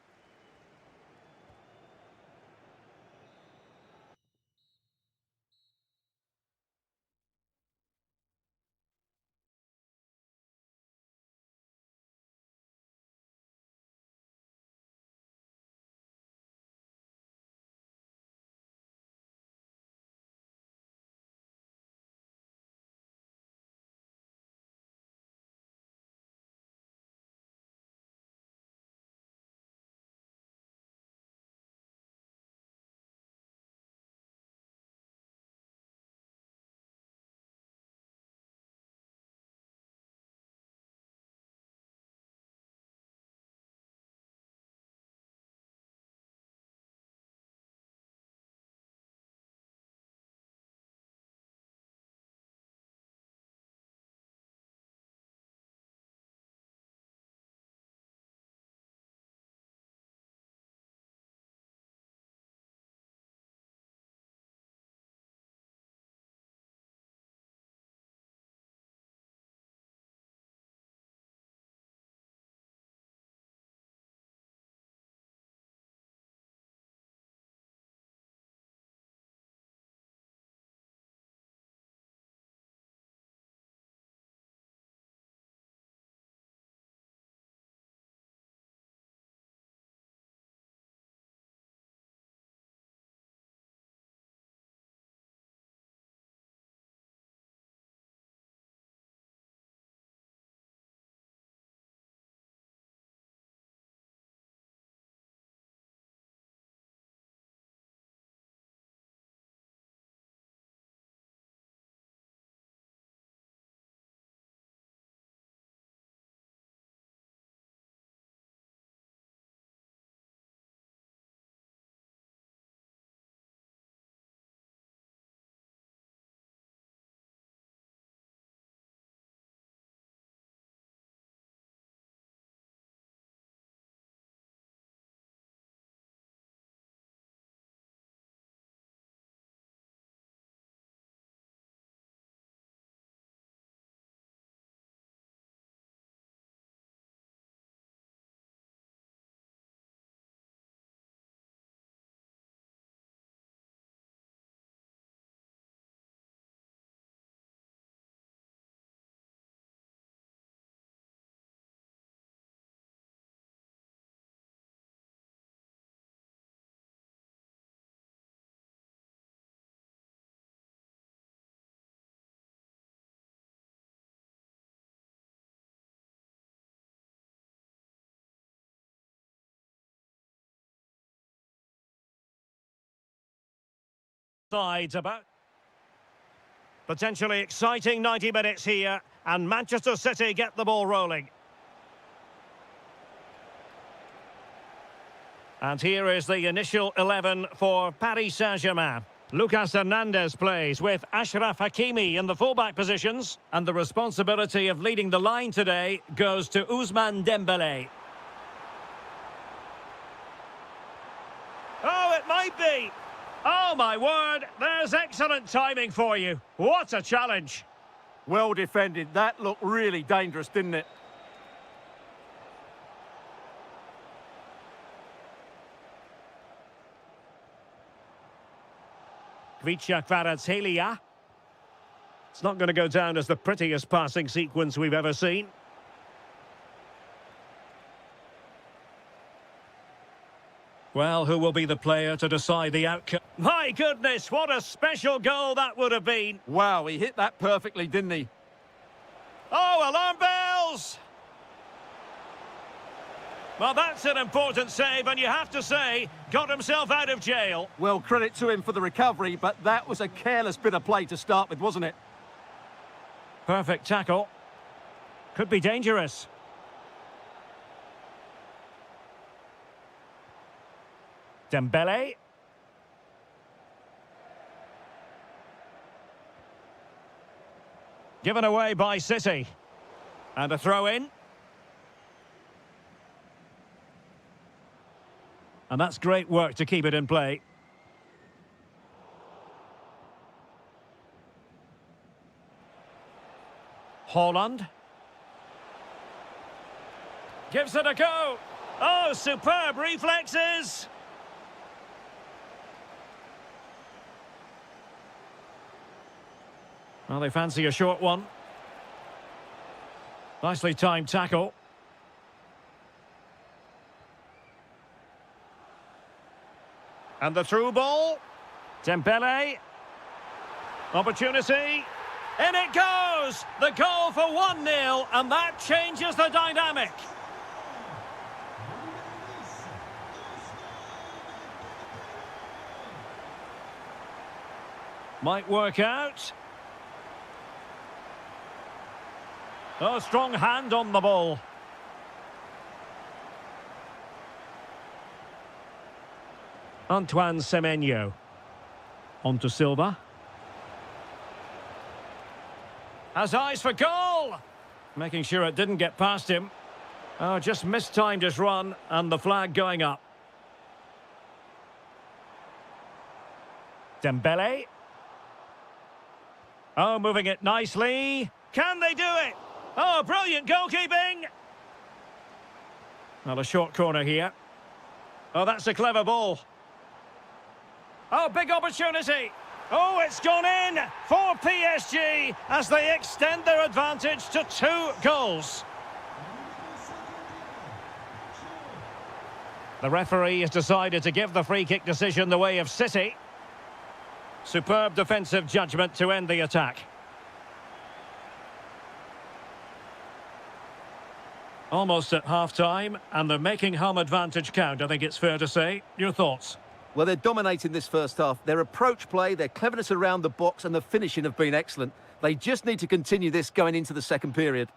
Sides about. Potentially exciting 90 minutes here, and Manchester City get the ball rolling. And here is the initial 11 for Paris Saint-Germain. Lucas Hernandez plays with Ashraf Hakimi in the fullback positions, and the responsibility of leading the line today goes to Ousmane Dembélé. Oh, it might be. Oh, my word, there's excellent timing for you. What a challenge. Well defended. That looked really dangerous, didn't it? Kvaratskhelia. It's not going to go down as the prettiest passing sequence we've ever seen. Well, who will be the player to decide the outcome? My goodness, what a special goal that would have been. Wow, he hit that perfectly, didn't he? Oh, alarm bells! Well, that's an important save, and you have to say, got himself out of jail. Well, credit to him for the recovery, but that was a careless bit of play to start with, wasn't it? Perfect tackle. Could be dangerous. Dembélé. Given away by City. And a throw-in. And that's great work to keep it in play. Haaland. Gives it a go. Oh, superb reflexes. Well, they fancy a short one. Nicely timed tackle. And the through ball. Dembélé. Opportunity. In it goes! The goal for 1-0, and that changes the dynamic. Might work out. Oh, strong hand on the ball. Antoine Semenyo. On to Silva. Has eyes for goal! Making sure it didn't get past him. Oh, just mistimed his run, and the flag going up. Dembélé. Oh, moving it nicely. Can they do it? Oh, brilliant goalkeeping! Well, a short corner here. Oh, that's a clever ball. Oh, big opportunity. Oh, it's gone in for PSG as they extend their advantage to 2 goals. The referee has decided to give the free kick decision the way of City. Superb defensive judgment to end the attack. Almost at half-time, and they're making home advantage count, I think it's fair to say. Your thoughts? Well, they're dominating this first half. Their approach play, their cleverness around the box and the finishing have been excellent. They just need to continue this going into the second period.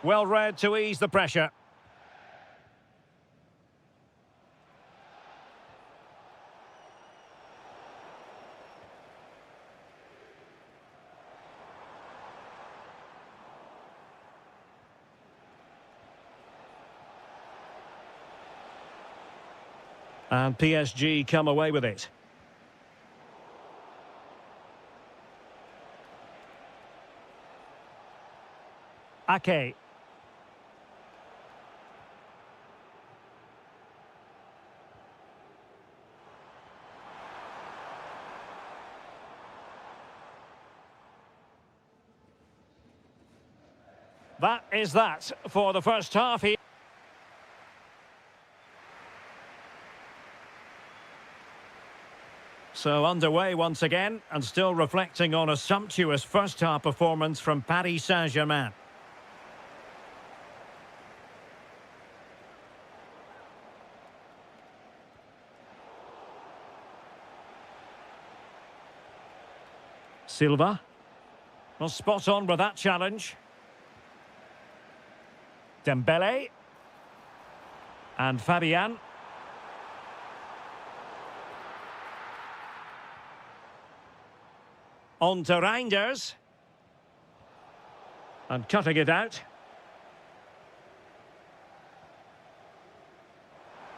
Well read to ease the pressure. And PSG come away with it. Ake. That is that for the first half here. So underway once again, and still reflecting on a sumptuous first-half performance from Paris Saint-Germain. Silva. Well, spot on with that challenge. Dembele. And Fabian. On to Reinders. And cutting it out.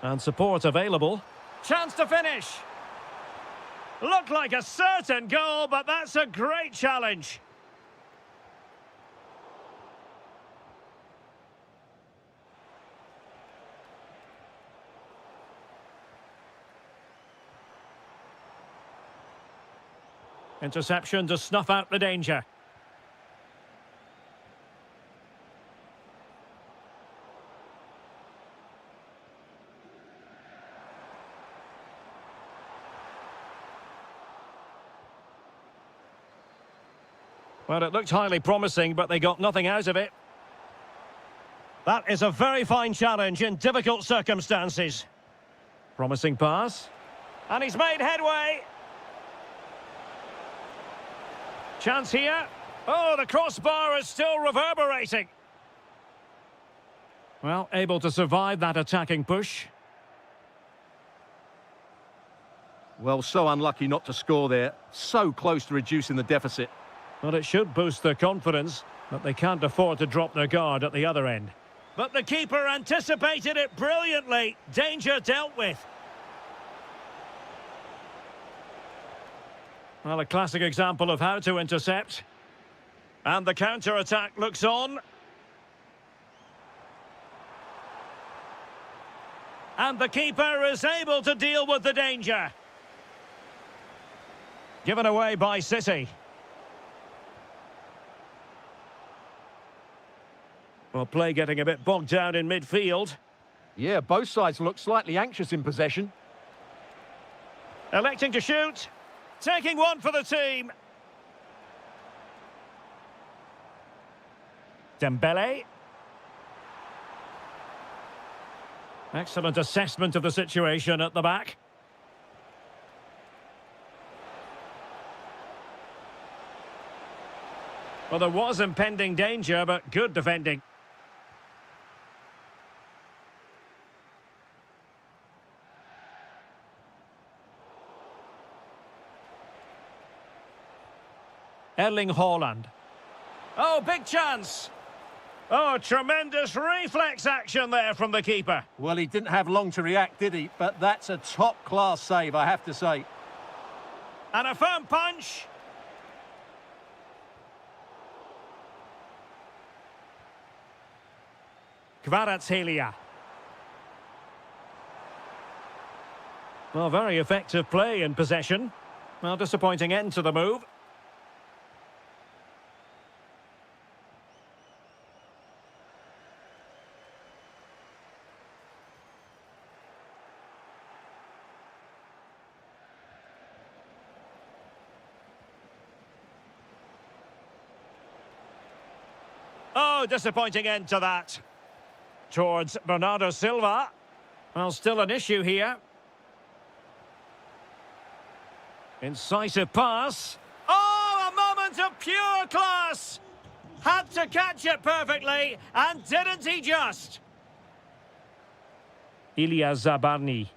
And support available. Chance to finish. Looked like a certain goal, but that's a great challenge. Interception to snuff out the danger. Well, it looked highly promising, but they got nothing out of it. That is a very fine challenge in difficult circumstances. Promising pass. And he's made headway. Chance here. Oh, the crossbar is still reverberating. Well, able to survive that attacking push. Well, so unlucky not to score there. So close to reducing the deficit. Well, it should boost their confidence, but they can't afford to drop their guard at the other end. But the keeper anticipated it brilliantly. Danger dealt with. Well, a classic example of how to intercept. And the counter-attack looks on. And the keeper is able to deal with the danger. Given away by City. Well, play getting a bit bogged down in midfield. Yeah, both sides look slightly anxious in possession. Electing to shoot. Taking one for the team. Dembele. Excellent assessment of the situation at the back. Well, there was impending danger, but good defending. Erling Haaland. Oh, big chance. Oh, tremendous reflex action there from the keeper. Well, he didn't have long to react, did he? But that's a top-class save, I have to say. And a firm punch. Kvaratskhelia. Well, very effective play in possession. Well, disappointing end to the move. Oh, disappointing end to that. Towards Bernardo Silva. Well, still an issue here. Incisive pass. Oh, a moment of pure class! Had to catch it perfectly, and didn't he just? Ilya Zabarny.